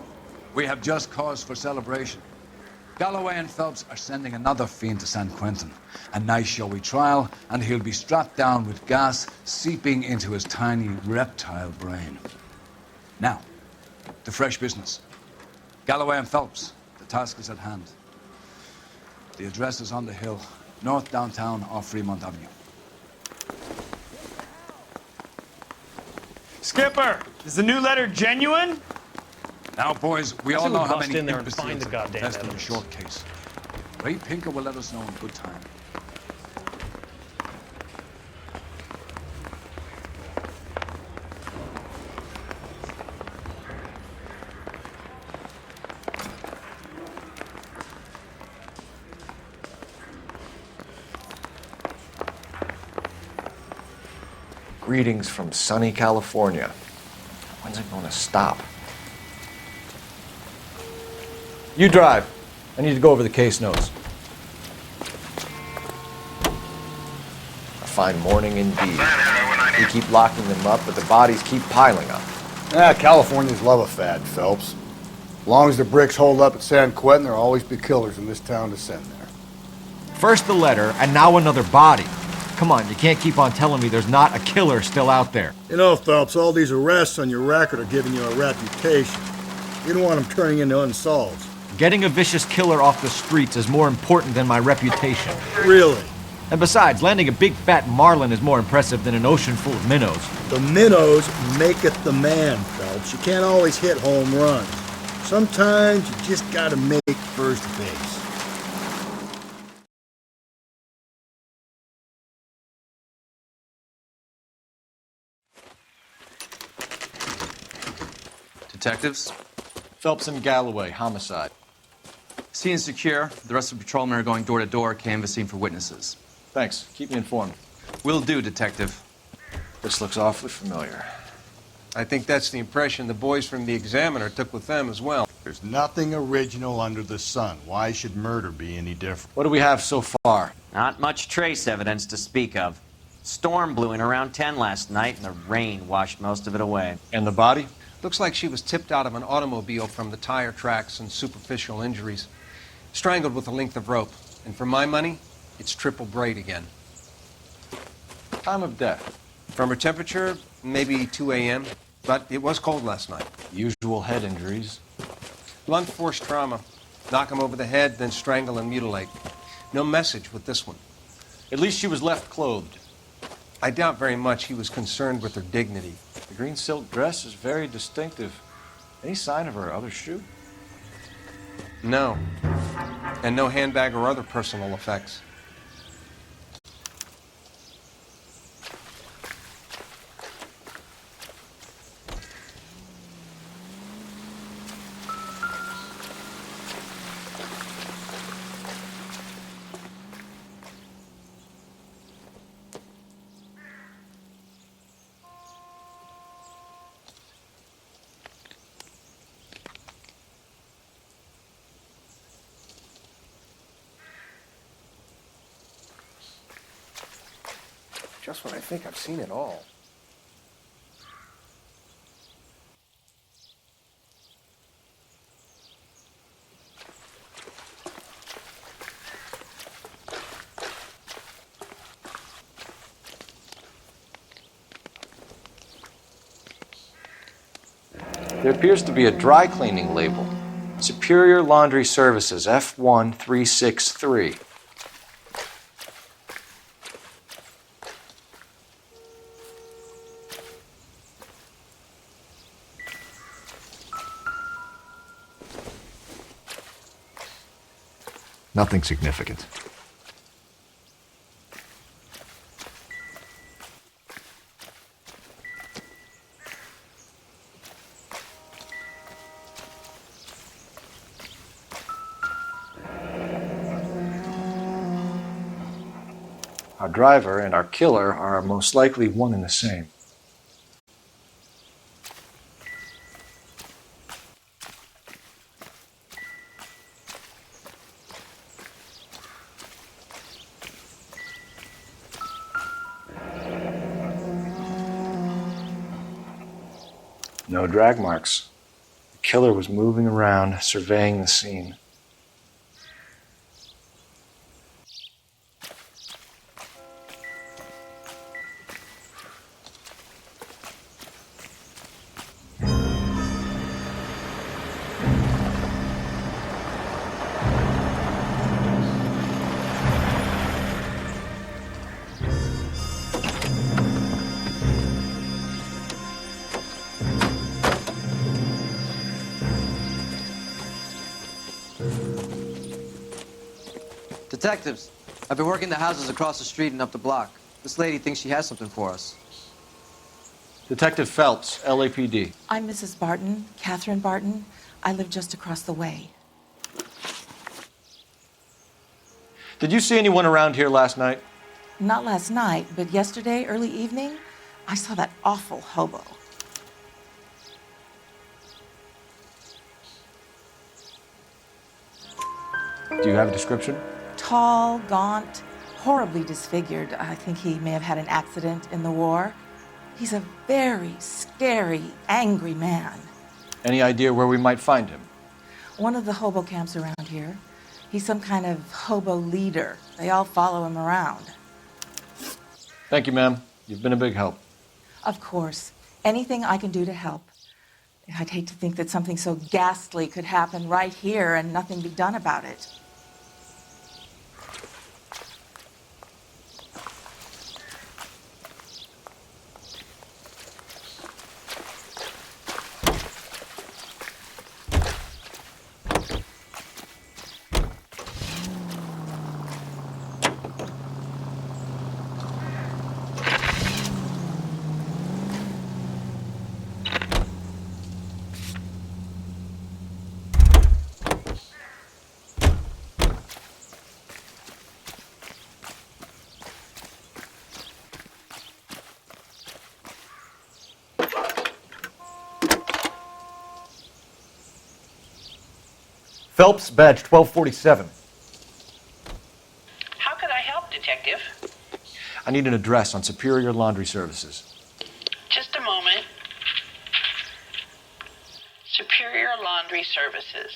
We have just cause for celebration. Galloway and Phelps are sending another fiend to San Quentin. A nice showy trial, and he'll be strapped down with gas seeping into his tiny reptile brain. Now, to fresh business. Galloway and Phelps, the task is at hand. The address is on the hill, north downtown off Fremont Avenue. Skipper, is the new letter genuine? Now, boys, we all know how many in there and imbeciles find the are goddamn contesting a evidence. short case. Ray Pinker will let us know in good time. Greetings from sunny California. When's it going to stop? You drive. I need to go over the case notes. A fine morning indeed. We keep locking them up, but the bodies keep piling up. Californians love a fad, Phelps. As long as the bricks hold up at San Quentin, there'll always be killers in this town to send there. First the letter, and now another body. Come on, you can't keep on telling me there's not a killer still out there. You know, Phelps, all these arrests on your record are giving you a reputation. You don't want them turning into unsolved. Getting a vicious killer off the streets is more important than my reputation. Really? And besides, landing a big fat marlin is more impressive than an ocean full of minnows. The minnows maketh the man, Phelps. You can't always hit home runs. Sometimes you just gotta make first base. Detectives? Phelps and Galloway, homicide. Scene secure. The rest of the patrolmen are going door to door, canvassing for witnesses. Thanks. Keep me informed. Will do, Detective. This looks awfully familiar. I think that's the impression the boys from the Examiner took with them as well. There's nothing original under the sun. Why should murder be any different? What do we have so far? Not much trace evidence to speak of. Storm blew in around 10 last night, and the rain washed most of it away. And the body? Looks like she was tipped out of an automobile from the tire tracks and superficial injuries. Strangled with a length of rope. And for my money, it's triple braid again. Time of death? From her temperature, maybe 2 a.m., but it was cold last night. Usual head injuries. Blunt force trauma. Knock him over the head, then strangle and mutilate. No message with this one. At least she was left clothed. I doubt very much he was concerned with her dignity. The green silk dress is very distinctive. Any sign of her other shoe? No. And no handbag or other personal effects. Just when I think I've seen it all. There appears to be a dry cleaning label. Superior Laundry Services, F1363. Nothing significant. Our driver and our killer are most likely one and the same. No drag marks. The killer was moving around, surveying the scene. Detectives, I've been working the houses across the street and up the block. This lady thinks she has something for us. Detective Phelps, LAPD. I'm Mrs. Barton, Catherine Barton. I live just across the way. Did you see anyone around here last night? Not last night, but yesterday, early evening, I saw that awful hobo. Do you have a description? Tall, gaunt, horribly disfigured. I think he may have had an accident in the war. He's a very scary, angry man. Any idea where we might find him? One of the hobo camps around here. He's some kind of hobo leader. They all follow him around. Thank you, ma'am. You've been a big help. Of course. Anything I can do to help. I'd hate to think that something so ghastly could happen right here and nothing be done about it. Phelps, badge 1247. How could I help, Detective? I need an address on Superior Laundry Services. Just a moment. Superior Laundry Services,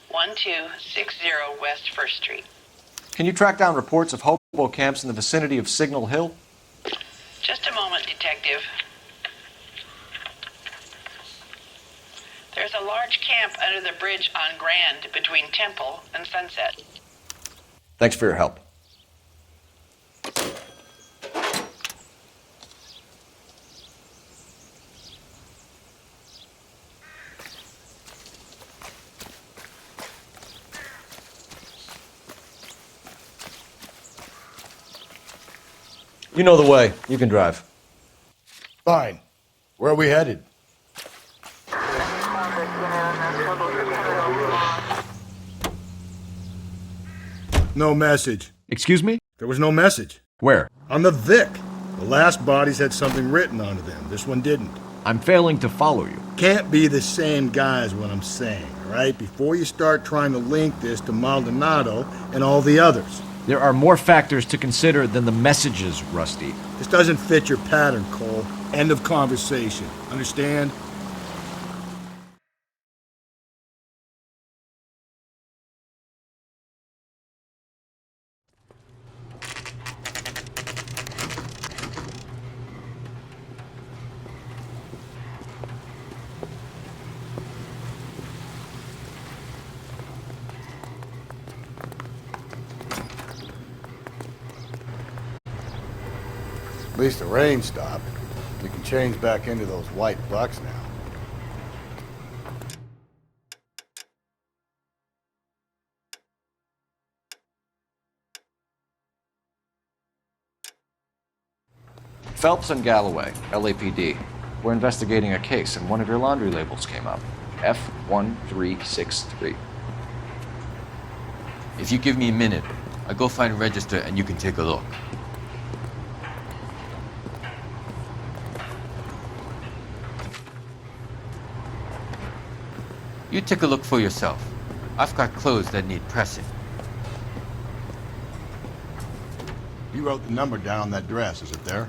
1260 West 1st Street. Can you track down reports of hobo camps in the vicinity of Signal Hill? Just a moment, Detective. There's a large camp under the bridge on Grand between Temple and Sunset. Thanks for your help. You know the way. You can drive. Fine. Where are we headed? No message. Excuse me? There was no message. Where? On the Vic. The last bodies had something written onto them. This one didn't. I'm failing to follow you. Can't be the same guy is what I'm saying, all right? Before you start trying to link this to Maldonado and all the others. There are more factors to consider than the messages, Rusty. This doesn't fit your pattern, Cole. End of conversation. Understand? At least the rain stopped. We can change back into those white bucks now. Phelps and Galloway, LAPD. We're investigating a case, and one of your laundry labels came up. F1363. If you give me a minute, I'll go find a register and you can take a look. You take a look for yourself. I've got clothes that need pressing. You wrote the number down on that dress, is it there?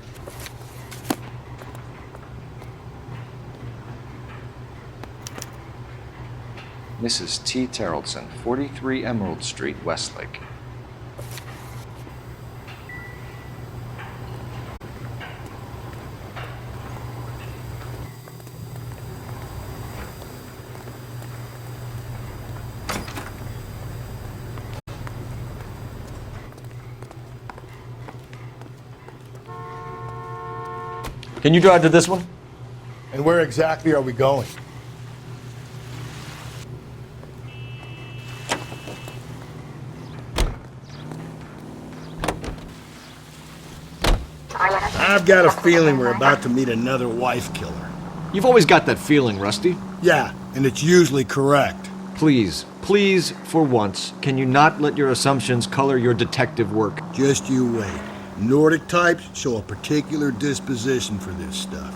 Mrs. T. Terrellson, 43 Emerald Street, Westlake. Can you drive to this one? And where exactly are we going? I've got a feeling we're about to meet another wife killer. You've always got that feeling, Rusty. Yeah, and it's usually correct. Please, please, for once, can you not let your assumptions color your detective work? Just you wait. Nordic types show a particular disposition for this stuff.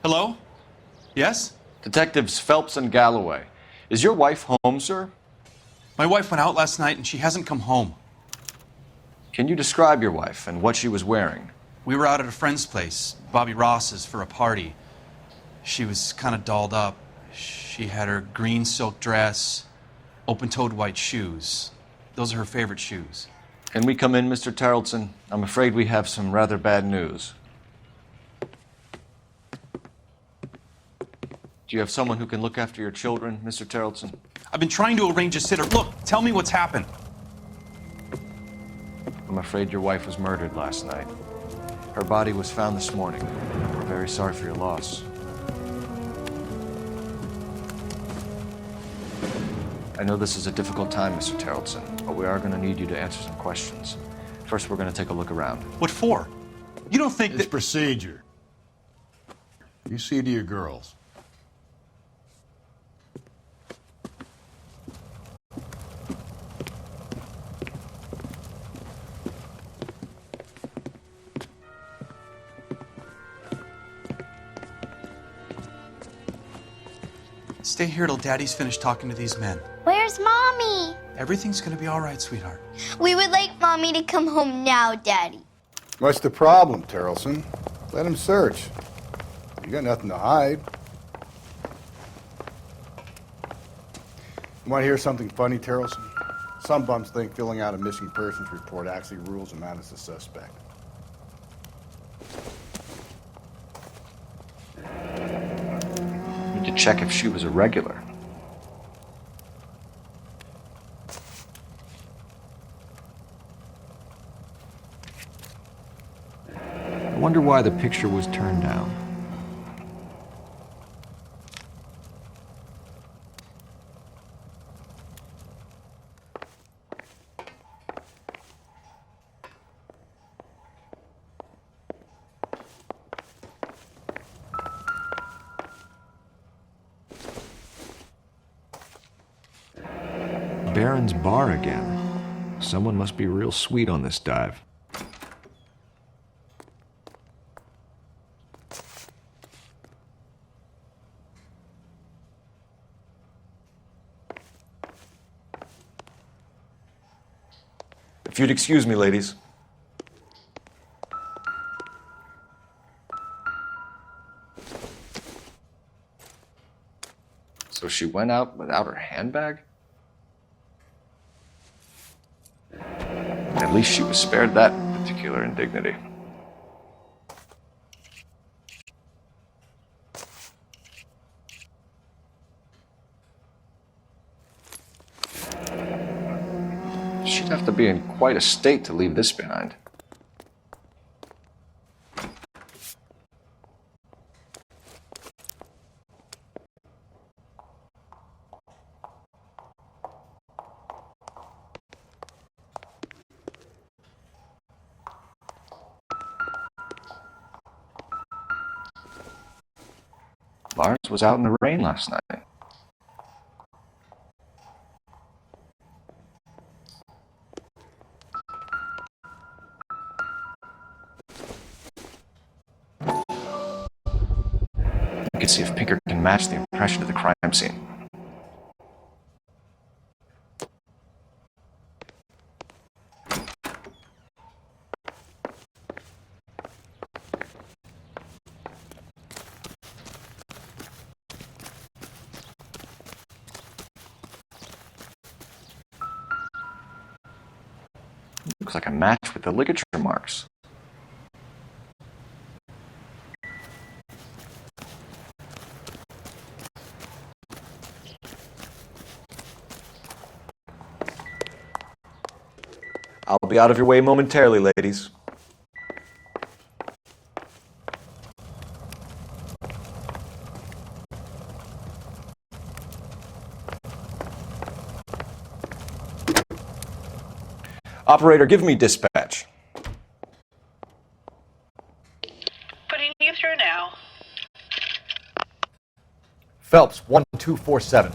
Hello? Yes? Detectives Phelps and Galloway. Is your wife home, sir? My wife went out last night and she hasn't come home. Can you describe your wife and what she was wearing? We were out at a friend's place, Bobby Ross's, for a party. She was kind of dolled up. She had her green silk dress, open-toed white shoes. Those are her favorite shoes. Can we come in, Mr. Terrellson? I'm afraid we have some rather bad news. Do you have someone who can look after your children, Mr. Terrellson? I've been trying to arrange a sitter. Look, tell me what's happened. I'm afraid your wife was murdered last night. Her body was found this morning. We're very sorry for your loss. I know this is a difficult time, Mr. Terrelson, but we are going to need you to answer some questions. First, we're going to take a look around. What for? You don't think It's procedure. You see to your girls. Stay here till Daddy's finished talking to these men. Where's Mommy? Everything's gonna be all right, sweetheart. We would like Mommy to come home now, Daddy. What's the problem, Terrelson? Let him search. You got nothing to hide. You want to hear something funny, Terrelson? Some bums think filling out a missing persons report actually rules him out as a suspect. Need to check if she was a regular. I wonder why the picture was turned down. Baron's bar again. Someone must be real sweet on this dive. If you'd excuse me, ladies. So she went out without her handbag? At least she was spared that particular indignity. She'd have to be in quite a state to leave this behind. Lars was out in the rain last night. You can see if Pinker can match the impression of the crime scene. Looks like a match with the ligature marks. I'll be out of your way momentarily, ladies. Operator, give me dispatch. Putting you through now. Phelps, 1247.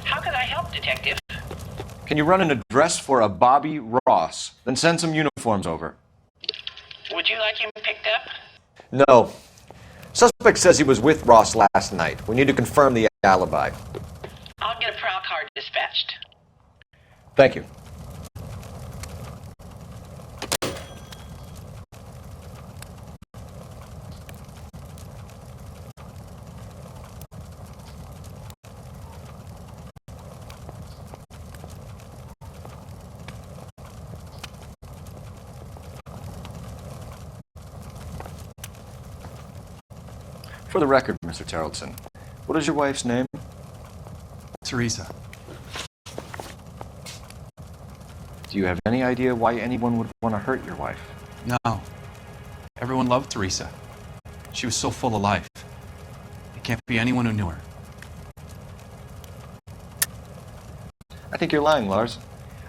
How could I help, Detective? Can you run an address for a Bobby Ross? Then send some uniforms over. Would you like him picked up? No. Suspect says he was with Ross last night. We need to confirm the alibi. I'll get a prowl car dispatched. Thank you. For the record, Mr. Terrelson, what is your wife's name? Teresa. Do you have any idea why anyone would want to hurt your wife? No. Everyone loved Teresa. She was so full of life. It can't be anyone who knew her. I think you're lying, Lars.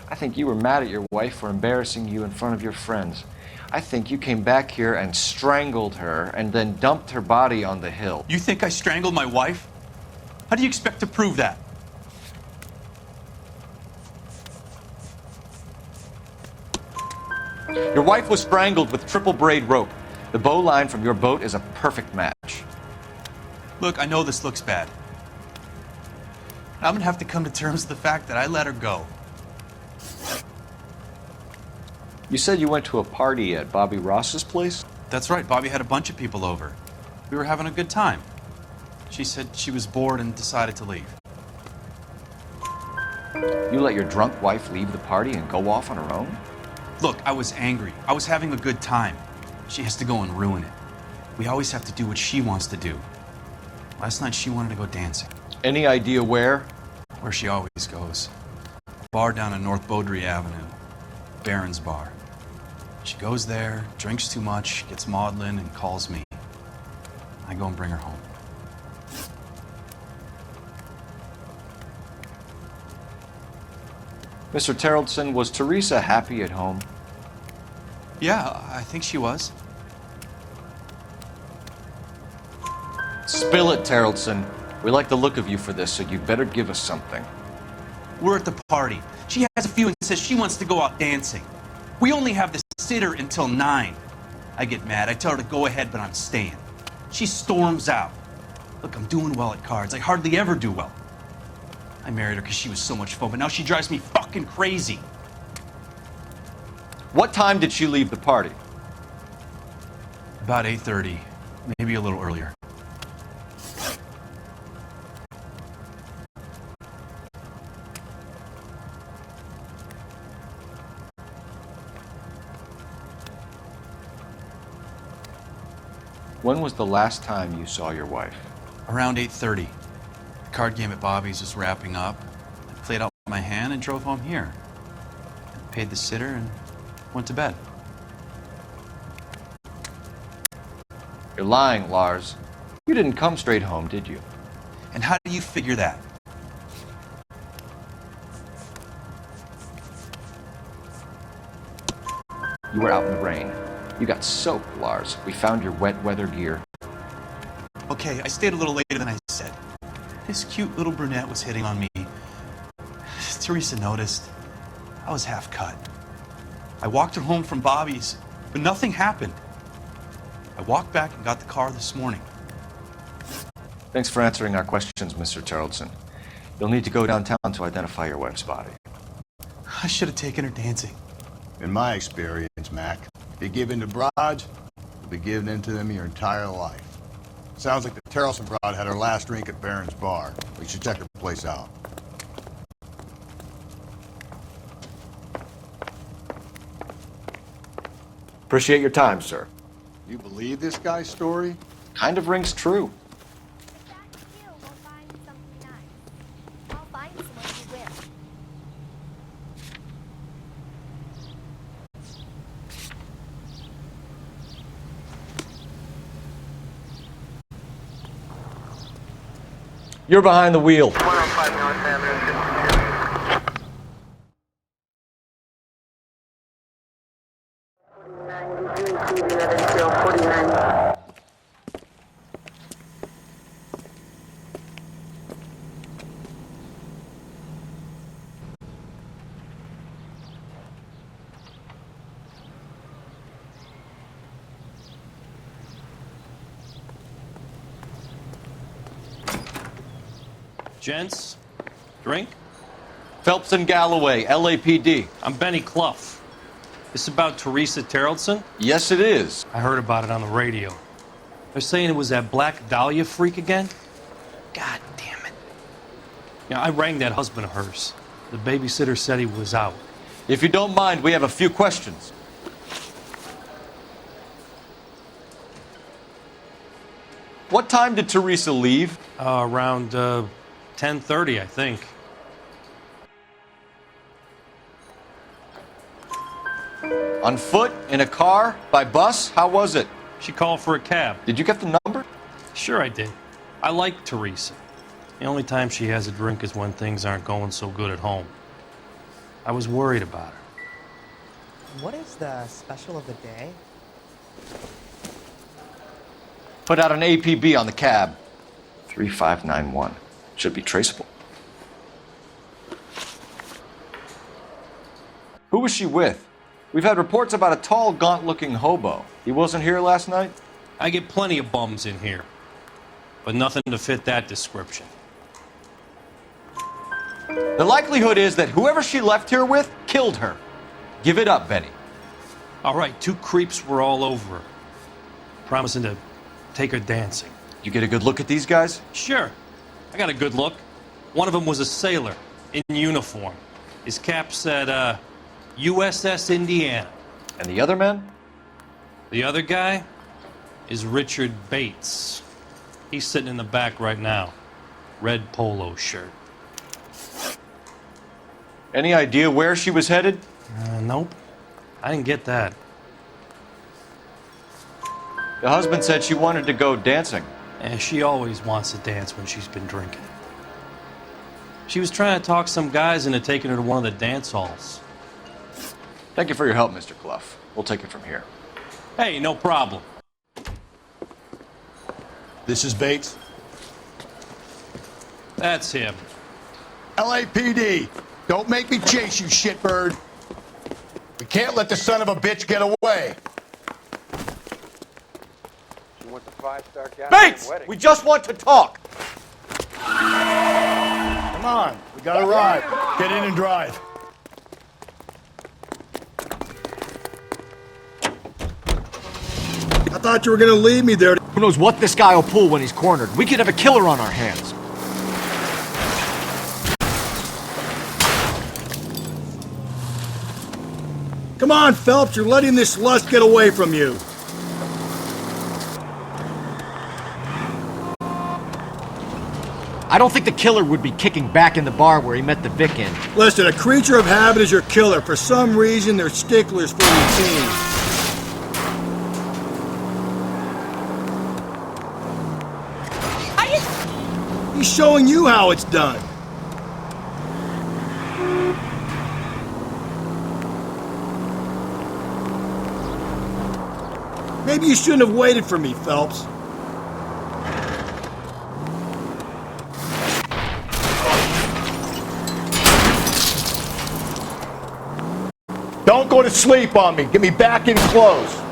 I think you were mad at your wife for embarrassing you in front of your friends. I think you came back here and strangled her and then dumped her body on the hill. You think I strangled my wife? How do you expect to prove that? Your wife was strangled with triple braid rope. The bow line from your boat is a perfect match. Look, I know this looks bad. I'm gonna have to come to terms with the fact that I let her go. You said you went to a party at Bobby Ross's place? That's right, Bobby had a bunch of people over. We were having a good time. She said she was bored and decided to leave. You let your drunk wife leave the party and go off on her own? Look, I was angry. I was having a good time. She has to go and ruin it. We always have to do what she wants to do. Last night she wanted to go dancing. Any idea where? Where she always goes. A bar down on North Beaudry Avenue. Baron's Bar. She goes there, drinks too much, gets maudlin, and calls me. I go and bring her home. Mr. Terrellson, was Teresa happy at home? Yeah, I think she was. Spill it, Terrellson. We like the look of you for this, so you better give us something. We're at the party. She has a few and says she wants to go out dancing. We only have the sitter until 9. I get mad. I tell her to go ahead, but I'm staying. She storms out. Look, I'm doing well at cards. I hardly ever do well. I married her because she was so much fun, but now she drives me fucking crazy. What time did she leave the party? About 8:30, maybe a little earlier. When was the last time you saw your wife? Around 8:30. The card game at Bobby's was wrapping up. I played out my hand and drove home here. I paid the sitter and went to bed. You're lying, Lars. You didn't come straight home, did you? And how do you figure that? You were out in the rain. You got soaked, Lars. We found your wet weather gear. Okay, I stayed a little later than I said. This cute little brunette was hitting on me. Teresa noticed. I was half cut. I walked her home from Bobby's, but nothing happened. I walked back and got the car this morning. Thanks for answering our questions, Mr. Terrellson. You'll need to go downtown to identify your wife's body. I should have taken her dancing. In my experience, Mac, if you give in to broads, you'll be giving in to them your entire life. Sounds like the Terrellson broad had her last drink at Baron's Bar. We should check her place out. Appreciate your time, sir. You believe this guy's story? Kind of rings true. You're behind the wheel. 105 North Avenue. 49. Gents, drink? Phelps and Galloway, LAPD. I'm Benny Clough. This about Teresa Terrellson? Yes, it is. I heard about it on the radio. They're saying it was that Black Dahlia freak again? God damn it. Yeah, I rang that husband of hers. The babysitter said he was out. If you don't mind, we have a few questions. What time did Teresa leave? Around 10:30, I think. On foot? In a car? By bus? How was it? She called for a cab. Did you get the number? Sure I did. I like Teresa. The only time she has a drink is when things aren't going so good at home. I was worried about her. What is the special of the day? Put out an APB on the cab. 3591. Should be traceable. Who was she with? We've had reports about a tall, gaunt-looking hobo. He wasn't here last night? I get plenty of bums in here, but nothing to fit that description. The likelihood is that whoever she left here with killed her. Give it up, Benny. All right, 2 creeps were all over her, promising to take her dancing. You get a good look at these guys? Sure. I got a good look. One of them was a sailor in uniform. His cap said, USS Indiana. And the other men? The other guy is Richard Bates. He's sitting in the back right now. Red polo shirt. Any idea where she was headed? Nope. I didn't get that. The husband said she wanted to go dancing. And she always wants to dance when she's been drinking. She was trying to talk some guys into taking her to one of the dance halls. Thank you for your help, Mr. Clough. We'll take it from here. Hey, no problem. This is Bates. That's him. LAPD, don't make me chase you, shitbird. We can't let the son of a bitch get away. You want the 5-star gal Bates! wedding? We just want to talk! Come on, we got a ride. Get in and drive. I thought you were gonna leave me there. Who knows what this guy will pull when he's cornered? We could have a killer on our hands. Come on, Phelps, you're letting this lust get away from you. I don't think the killer would be kicking back in the bar where he met the Vic in. Listen, a creature of habit is your killer. For some reason, they're sticklers for routine. He's showing you how it's done. Maybe you shouldn't have waited for me, Phelps. Don't go to sleep on me. Get me back in close.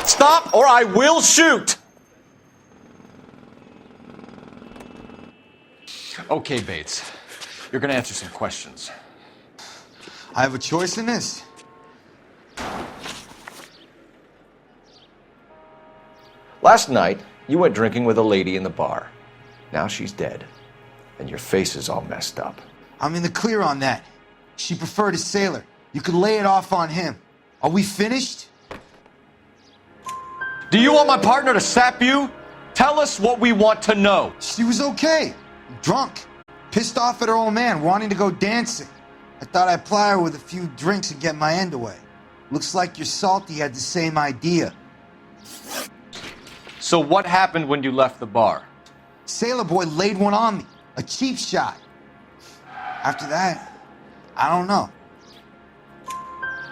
Stop or I will shoot! Okay, Bates. You're gonna answer some questions. I have a choice in this. Last night, you went drinking with a lady in the bar. Now she's dead. And your face is all messed up. I'm in the clear on that. She preferred a sailor. You could lay it off on him. Are we finished? Do you want my partner to sap you? Tell us what we want to know. She was okay. Drunk. Pissed off at her old man, wanting to go dancing. I thought I'd ply her with a few drinks and get my end away. Looks like your salty had the same idea. So what happened when you left the bar? Sailor boy laid one on me. A cheap shot. After that, I don't know.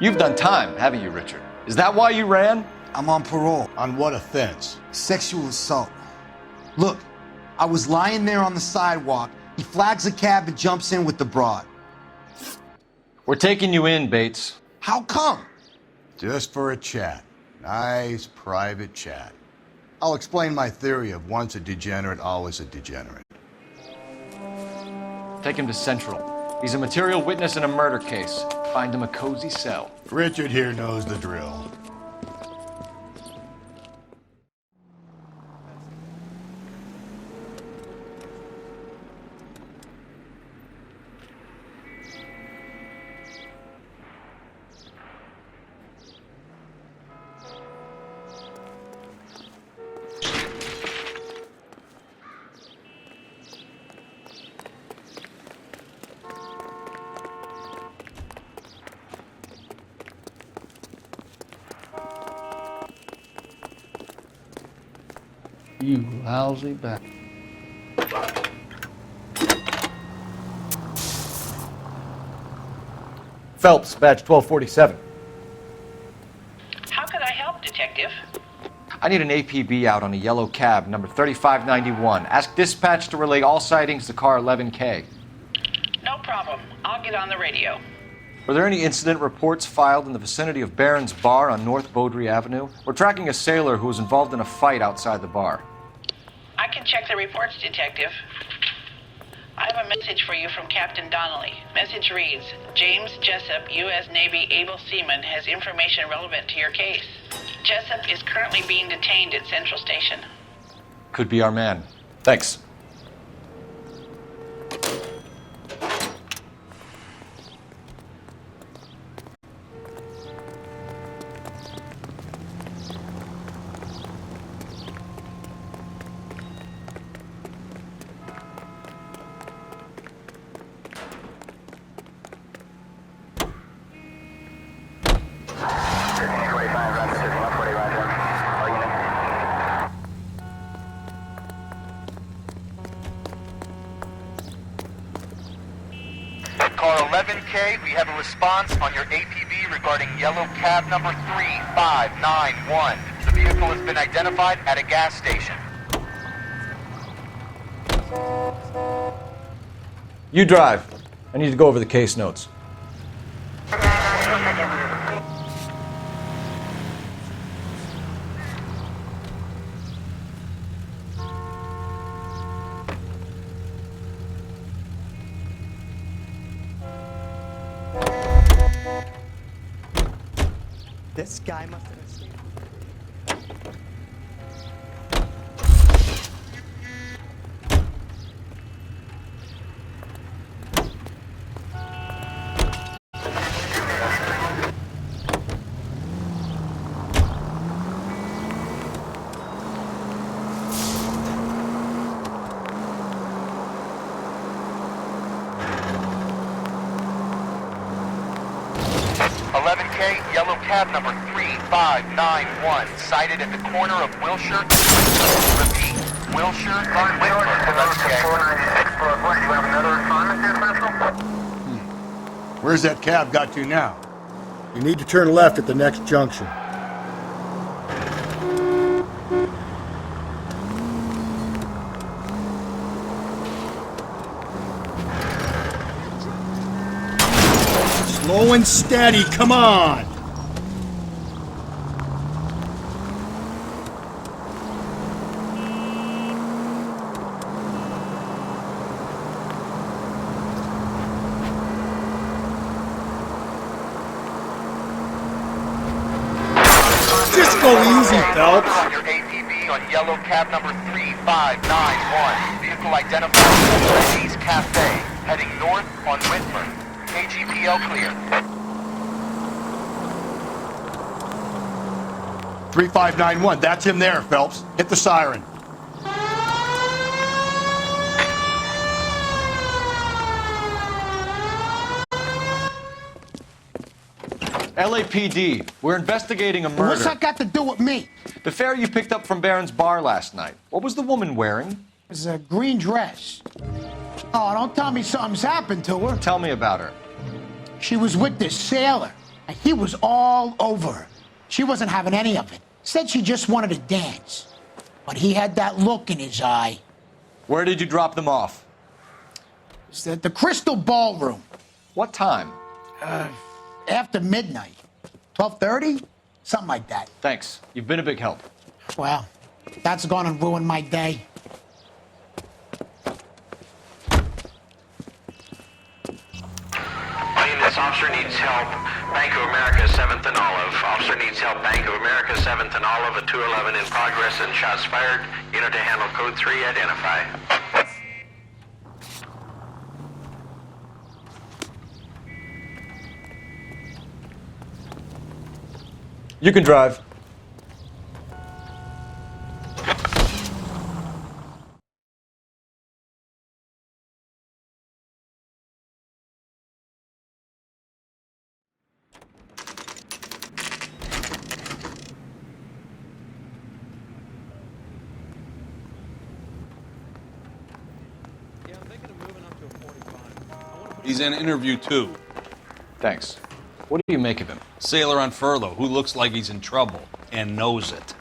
You've done time, haven't you, Richard? Is that why you ran? I'm on parole. On what offense? Sexual assault. Look, I was lying there on the sidewalk. He flags a cab and jumps in with the broad. We're taking you in, Bates. How come? Just for a chat. Nice private chat. I'll explain my theory of once a degenerate, always a degenerate. Take him to Central. He's a material witness in a murder case. Find him a cozy cell. Richard here knows the drill. You lousy bastard. Phelps, badge 1247. How could I help, Detective? I need an APB out on a yellow cab, number 3591. Ask dispatch to relay all sightings to car 11K. No problem. I'll get on the radio. Were there any incident reports filed in the vicinity of Barron's Bar on North Beaudry Avenue? We're tracking a sailor who was involved in a fight outside the bar. I can check the reports, Detective. I have a message for you from Captain Donnelly. Message reads, James Jessup, U.S. Navy able seaman, has information relevant to your case. Jessup is currently being detained at Central Station. Could be our man. Thanks. Car 11K, we have a response on your APB regarding yellow cab number 3591. The vehicle has been identified at a gas station. You drive. I need to go over the case notes. This guy must have escaped. Yellow cab number 3591, sighted at the corner of Wilshire. Repeat, Wilshire and Whitmer. Where's that cab got to now? You need to turn left at the next junction. Slow and steady, come on! Just go easy, Phelps. On your APB on yellow cab number 3591. Vehicle identified as Chinese Cafe, heading north on Whitmer. KGPL clear. 3591, that's him there, Phelps. Hit the siren. LAPD, we're investigating a murder. What's that got to do with me? The fare you picked up from Barron's Bar last night. What was the woman wearing? It's a green dress. Oh, don't tell me something's happened to her. Tell me about her. She was with this sailor, and he was all over her. She wasn't having any of it. Said she just wanted to dance. But he had that look in his eye. Where did you drop them off? It's at the Crystal Ballroom. What time? After midnight. 12:30? Something like that. Thanks. You've been a big help. Well, that's gonna ruin my day. This officer needs help. Bank of America, 7th and Olive. Officer needs help. Bank of America, 7th and Olive, at 211 in progress and shots fired. Unit to handle code 3, identify. You can drive. He's in interview 2. Thanks. What do you make of him? Sailor on furlough who looks like he's in trouble and knows it.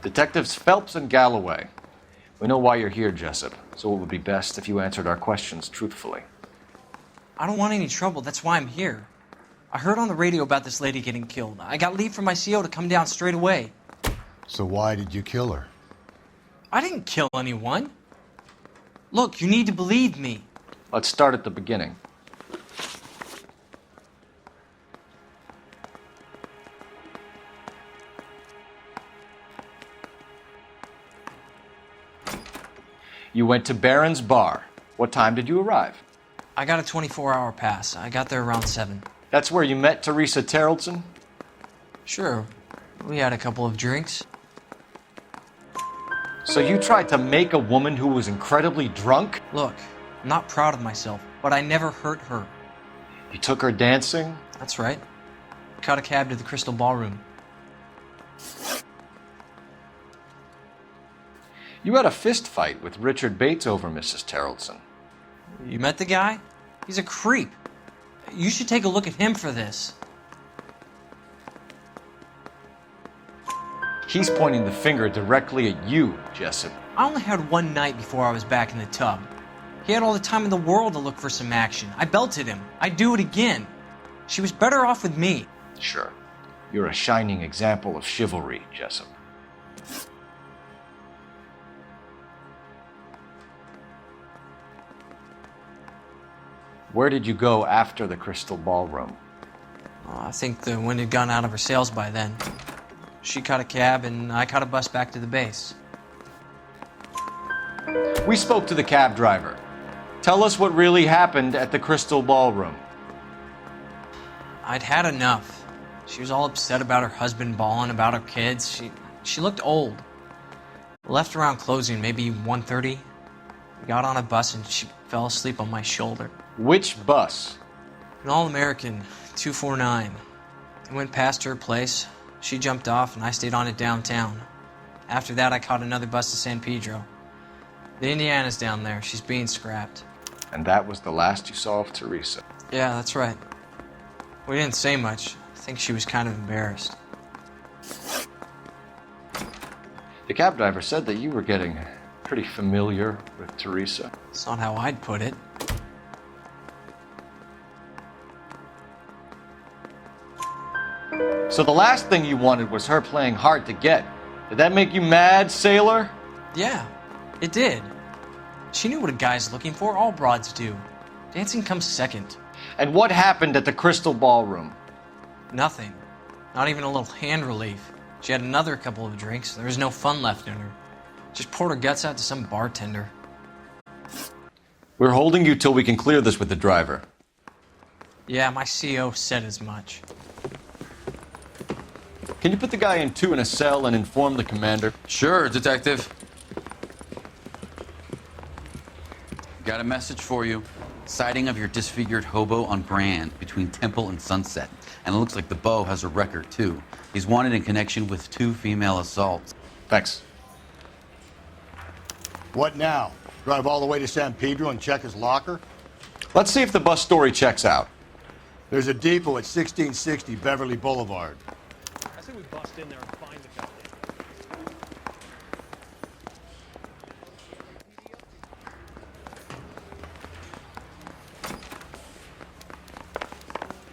Detectives Phelps and Galloway. We know why you're here, Jessup, so it would be best if you answered our questions truthfully. I don't want any trouble. That's why I'm here. I heard on the radio about this lady getting killed. I got leave from my CO to come down straight away. So why did you kill her? I didn't kill anyone. Look, you need to believe me. Let's start at the beginning. You went to Barron's Bar. What time did you arrive? I got a 24-hour pass. I got there around 7. That's where you met Teresa Terrelson? Sure. We had a couple of drinks. So you tried to make a woman who was incredibly drunk? Look, I'm not proud of myself, but I never hurt her. You took her dancing? That's right. Caught a cab to the Crystal Ballroom. You had a fist fight with Richard Bates over Mrs. Terrelson. You met the guy? He's a creep. You should take a look at him for this. He's pointing the finger directly at you, Jessup. I only had one night before I was back in the tub. He had all the time in the world to look for some action. I belted him. I'd do it again. She was better off with me. Sure. You're a shining example of chivalry, Jessup. Where did you go after the Crystal Ballroom? Oh, I think the wind had gone out of her sails by then. She caught a cab and I caught a bus back to the base. We spoke to the cab driver. Tell us what really happened at the Crystal Ballroom. I'd had enough. She was all upset about her husband bawling about her kids. She looked old. Left around closing, maybe 1:30. We got on a bus and she fell asleep on my shoulder. Which bus? An All-American 249. I went past her place. She jumped off and I stayed on it downtown. After that, I caught another bus to San Pedro. The Indiana's down there. She's being scrapped. And that was the last you saw of Teresa? Yeah, that's right. We didn't say much. I think she was kind of embarrassed. The cab driver said that you were getting pretty familiar with Teresa. It's not how I'd put it. So the last thing you wanted was her playing hard to get. Did that make you mad, sailor? Yeah, it did. She knew what a guy's looking for. All broads do. Dancing comes second. And what happened at the Crystal Ballroom? Nothing. Not even a little hand relief. She had another couple of drinks. There was no fun left in her. Just poured her guts out to some bartender. We're holding you till we can clear this with the driver. Yeah, my CO said as much. Can you put the guy in 2 in a cell and inform the commander? Sure, Detective. Got a message for you. Sighting of your disfigured hobo on Brand between Temple and Sunset. And it looks like the Beau has a record, too. He's wanted in connection with 2 female assaults. Thanks. What now? Drive all the way to San Pedro and check his locker? Let's see if the bus story checks out. There's a depot at 1660 Beverly Boulevard. I say we bust in there and find the goddamn.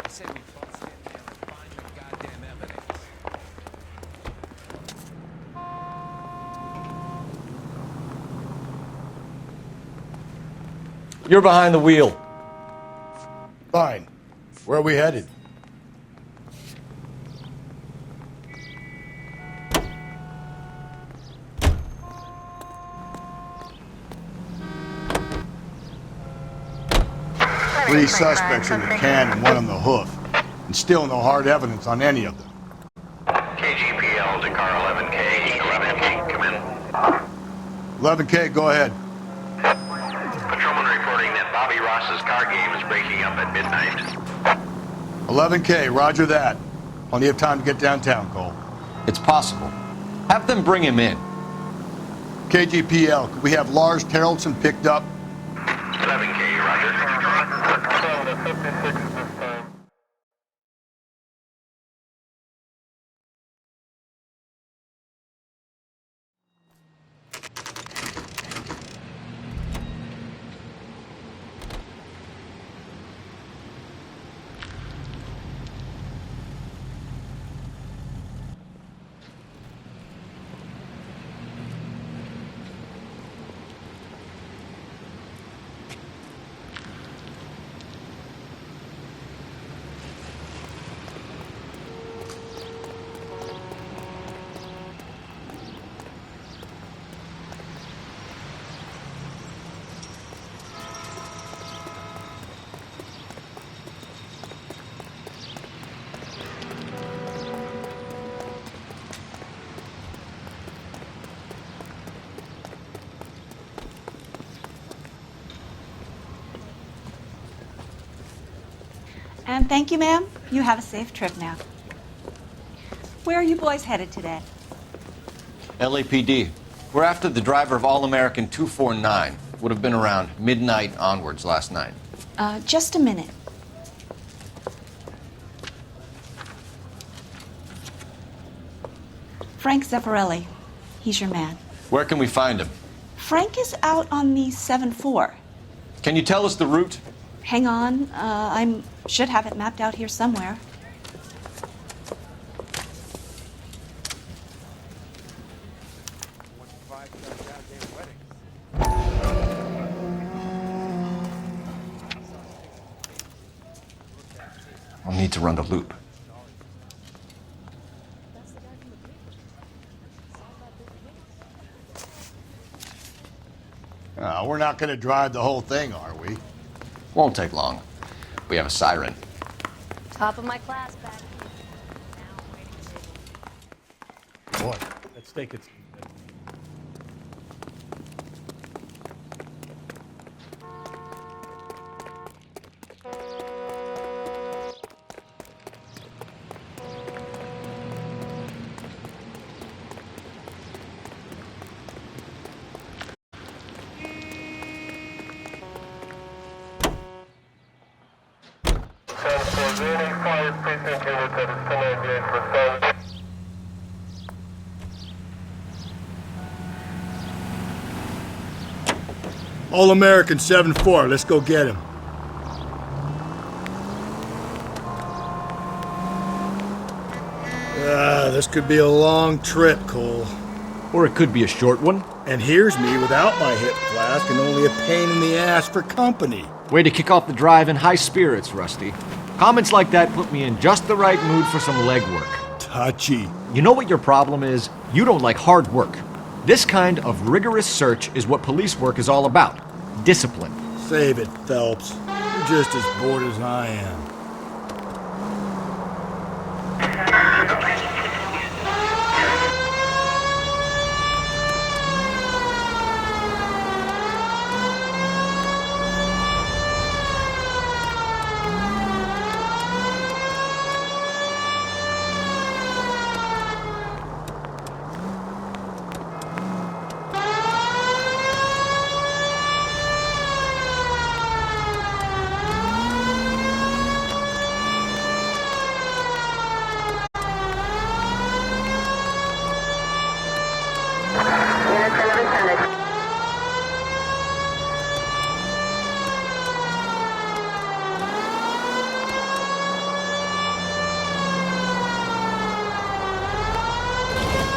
I said we bust in there and find the goddamn evidence. You're behind the wheel. Fine. Where are we headed? Three suspects in the can and one on the hoof. And still no hard evidence on any of them. KGPL to car 11K. 11K, come in. 11K, go ahead. Patrolman reporting that Bobby Ross's car game is breaking up at midnight. 11K, roger that. Plenty of time to get downtown, Cole. It's possible. Have them bring him in. KGPL, could we have Lars Terrelson picked up? 11K, roger. And thank you, ma'am. You have a safe trip now. Where are you boys headed today? LAPD. We're after the driver of All-American 249. Would have been around midnight onwards last night. Just a minute. Frank Zeffirelli. He's your man. Where can we find him? Frank is out on the 7-4. Can you tell us the route? Hang on. I should have it mapped out here somewhere. I'll need to run the loop. We're not going to drive the whole thing, are we? Won't take long. We have a siren. Top of my class, back. Boy. That steak, it's... All-American 7-4, let's go get him. This could be a long trip, Cole. Or it could be a short one. And here's me without my hip flask and only a pain in the ass for company. Way to kick off the drive in high spirits, Rusty. Comments like that put me in just the right mood for some legwork. Touchy. You know what your problem is? You don't like hard work. This kind of rigorous search is what police work is all about. Discipline. Save it, Phelps. You're just as bored as I am.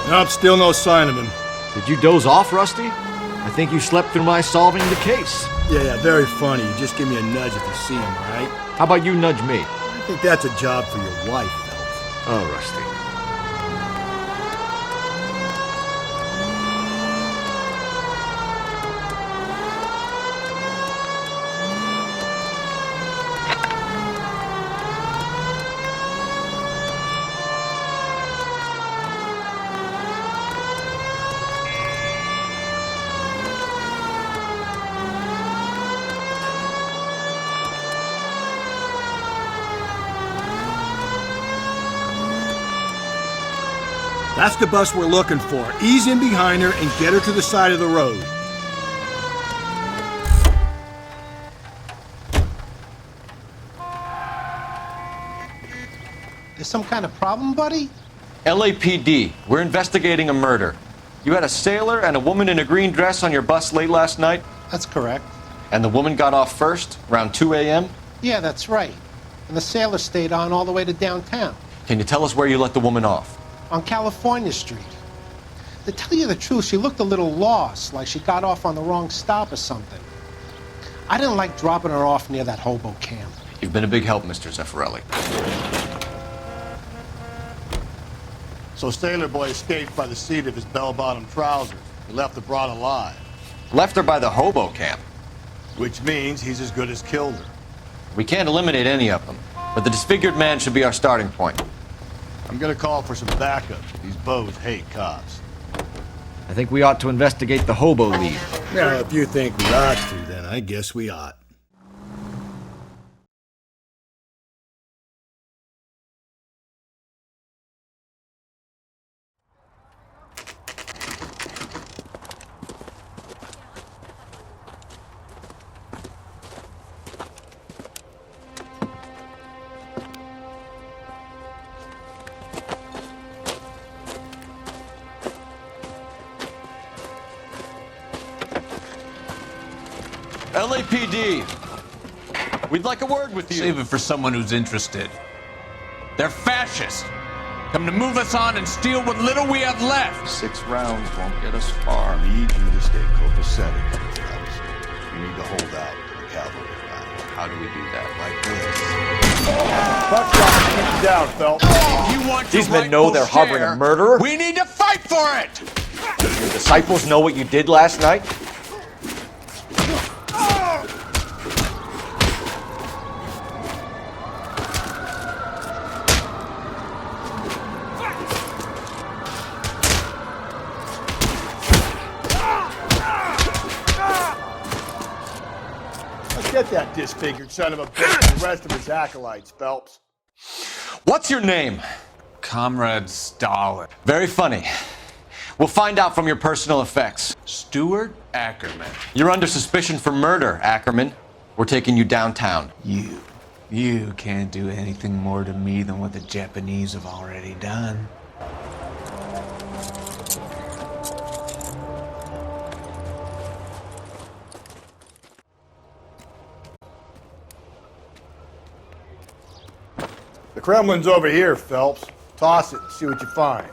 Nope, still no sign of him. Did you doze off, Rusty? I think you slept through my solving the case. Yeah, very funny. You just give me a nudge if you see him, all right? How about you nudge me? I think that's a job for your wife, Phelps. Oh, Rusty. That's the bus we're looking for. Ease in behind her and get her to the side of the road. There's some kind of problem, buddy? LAPD, we're investigating a murder. You had a sailor and a woman in a green dress on your bus late last night? That's correct. And the woman got off first, around 2 a.m.? Yeah, that's right. And the sailor stayed on all the way to downtown. Can you tell us where you let the woman off? On California Street. To tell you the truth, she looked a little lost, like she got off on the wrong stop or something. I didn't like dropping her off near that hobo camp. You've been a big help, Mr. Zeffirelli. So Sailor Boy escaped by the seat of his bell-bottom trousers. He left the broad alive. Left her by the hobo camp. Which means he's as good as killed her. We can't eliminate any of them, but the disfigured man should be our starting point. I'm gonna call for some backup. These bows hate cops. I think we ought to investigate the hobo lead. Yeah, if you think we ought to, then I guess we ought. LAPD, we'd like a word with you. Save it for someone who's interested. They're fascists. Come to move us on and steal what little we have left. 6 rounds won't get us far. I need you to stay copacetic, Phelps. You need to hold out to the cavalry arrive. How do we do that? Like this. Buckshot, keep you down, Phelps. You want These your men know they're rightful harboring share? a murderer? We need to fight for it! Your disciples know what you did last night? Get that disfigured son of a bitch and the rest of his acolytes, Phelps. What's your name? Comrade Stalin. Very funny. We'll find out from your personal effects. Stuart Ackerman. You're under suspicion for murder, Ackerman. We're taking you downtown. You can't do anything more to me than what the Japanese have already done. The Kremlin's over here, Phelps. Toss it and see what you find.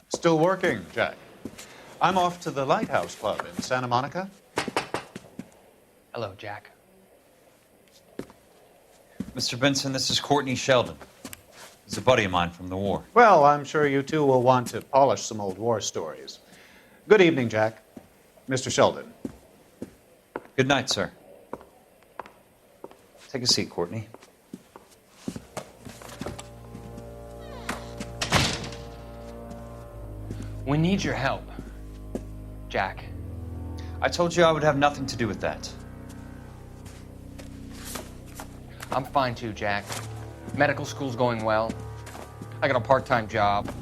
Still working, Jack. I'm off to the Lighthouse Club in Santa Monica. Hello, Jack. Mr. Benson, this is Courtney Sheldon. He's a buddy of mine from the war. Well, I'm sure you two will want to polish some old war stories. Good evening, Jack. Mr. Sheldon. Good night, sir. Take a seat, Courtney. We need your help, Jack. I told you I would have nothing to do with that. I'm fine too, Jack. Medical school's going well. I got a part-time job.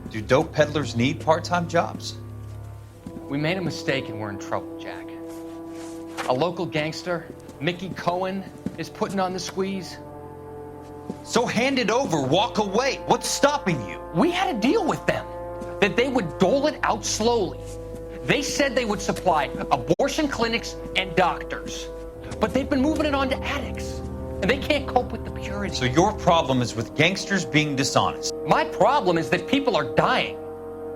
Do dope peddlers need part-time jobs? We made a mistake and we're in trouble, Jack. A local gangster, Mickey Cohen, is putting on the squeeze. So hand it over, walk away. What's stopping you? We had a deal with them that they would dole it out slowly. They said they would supply abortion clinics and doctors, but they've been moving it on to addicts, and they can't cope with the purity. So your problem is with gangsters being dishonest. My problem is that people are dying,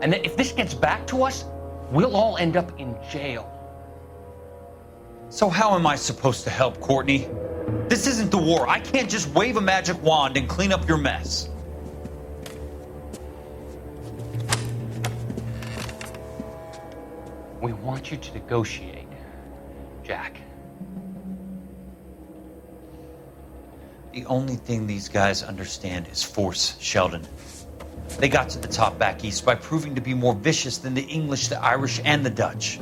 and that if this gets back to us, we'll all end up in jail. So how am I supposed to help, Courtney? This isn't the war. I can't just wave a magic wand and clean up your mess. We want you to negotiate, Jack. The only thing these guys understand is force, Sheldon. They got to the top back east by proving to be more vicious than the English, the Irish, and the Dutch.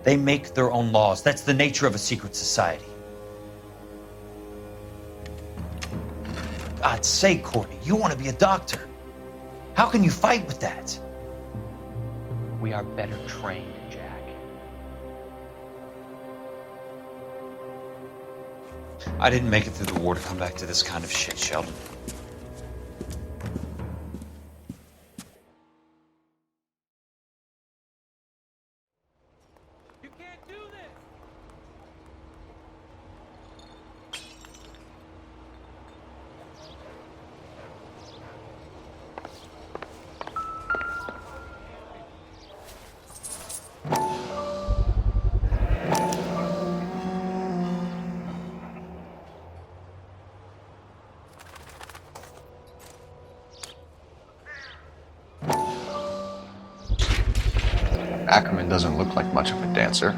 They make their own laws. That's the nature of a secret society. For God's sake, Courtney, you want to be a doctor. How can you fight with that? We are better trained, Jack. I didn't make it through the war to come back to this kind of shit, Sheldon. Ackerman doesn't look like much of a dancer.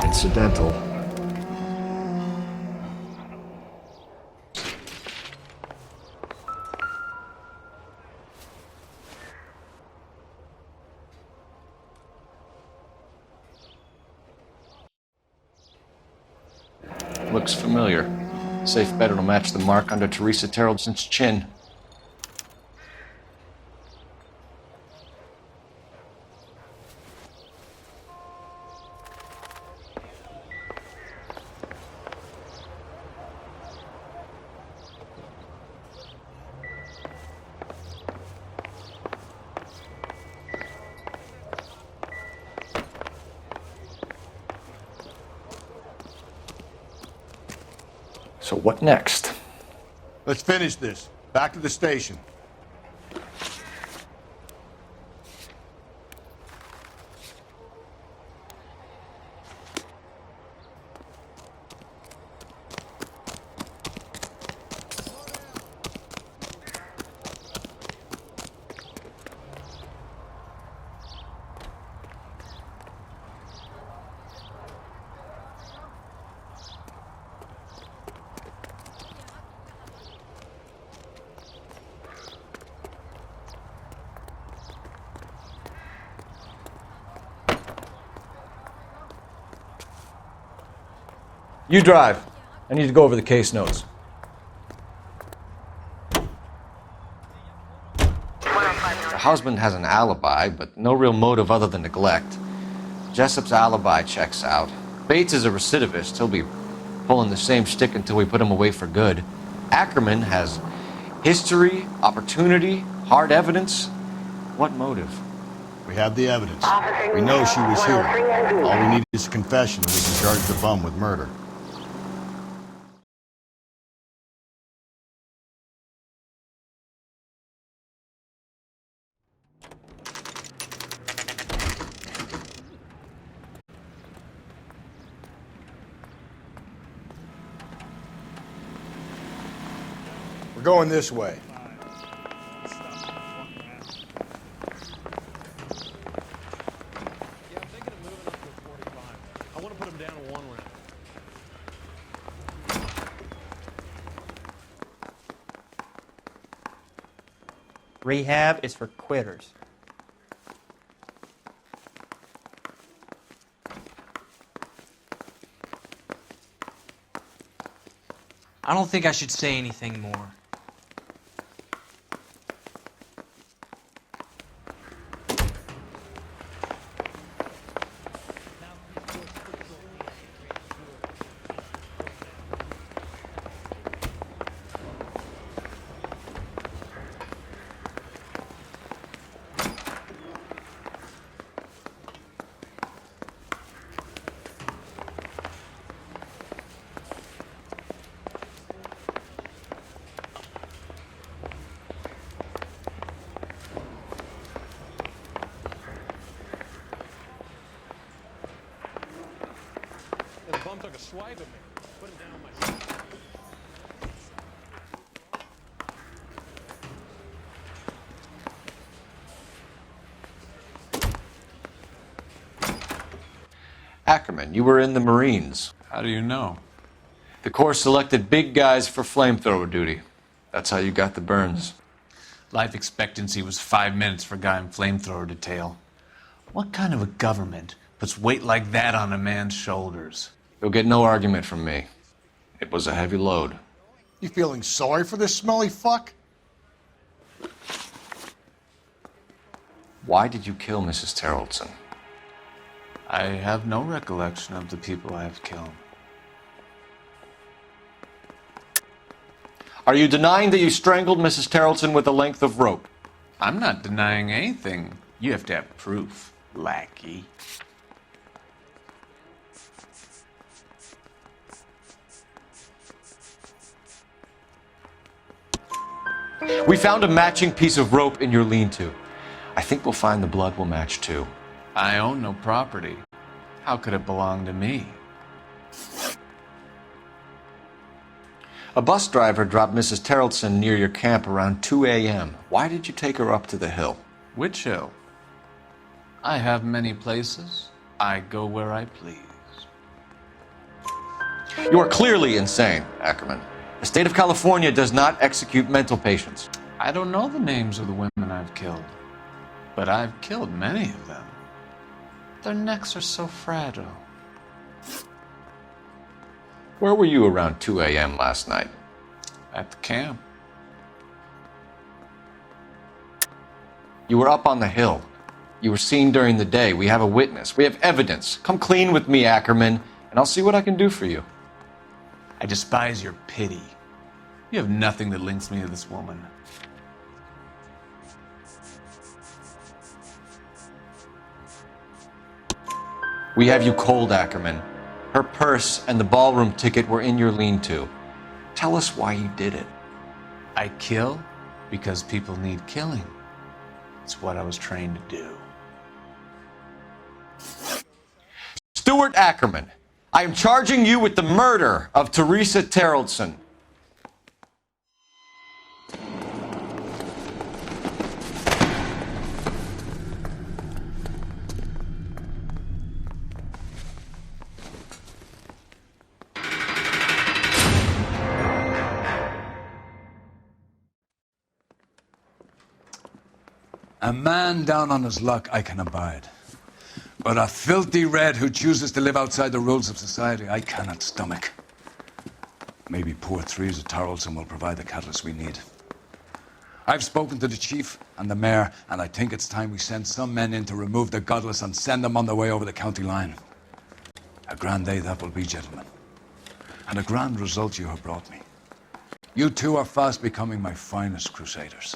Incidental. Looks familiar. Safe bet it'll match the mark under Teresa Terrelson's chin. So what next? Let's finish this. Back to the station. You drive. I need to go over the case notes. The husband has an alibi, but no real motive other than neglect. Jessup's alibi checks out. Bates is a recidivist. He'll be pulling the same shtick until we put him away for good. Ackerman has history, opportunity, hard evidence. What motive? We have the evidence. We know she was here. All we need is a confession, and we can charge the bum with murder. We're going this way. Rehab is for quitters. I don't think I should say anything more. like a swagger man. Put him down myself. Ackerman, you were in the Marines. How do you know? The Corps selected big guys for flamethrower duty. That's how you got the burns. Life expectancy was 5 minutes for a guy in flamethrower detail. What kind of a government puts weight like that on a man's shoulders? You'll get no argument from me. It was a heavy load. You feeling sorry for this smelly fuck? Why did you kill Mrs. Terrellson? I have no recollection of the people I have killed. Are you denying that you strangled Mrs. Terrellson with a length of rope? I'm not denying anything. You have to have proof, lackey. We found a matching piece of rope in your lean-to. I think we'll find the blood will match too. I own no property. How could it belong to me? A bus driver dropped Mrs. Terrellson near your camp around 2 a.m. Why did you take her up to the hill? Which hill? I have many places. I go where I please. You are clearly insane, Ackerman. The state of California does not execute mental patients. I don't know the names of the women I've killed, but I've killed many of them. Their necks are so fragile. Where were you around 2 a.m. last night? At the camp. You were up on the hill. You were seen during the day. We have a witness. We have evidence. Come clean with me, Ackerman, and I'll see what I can do for you. I despise your pity. You have nothing that links me to this woman. We have you cold, Ackerman. Her purse and the ballroom ticket were in your lean-to. Tell us why you did it. I kill because people need killing. It's what I was trained to do. Stuart Ackerman, I am charging you with the murder of Teresa Terrellson. A man down on his luck I can abide. But a filthy red who chooses to live outside the rules of society I cannot stomach. Maybe poor Teresa Terrellson will provide the catalyst we need. I've spoken to the chief and the mayor, and I think it's time we send some men in to remove the godless and send them on their way over the county line. A grand day that will be, gentlemen. And a grand result you have brought me. You two are fast becoming my finest crusaders.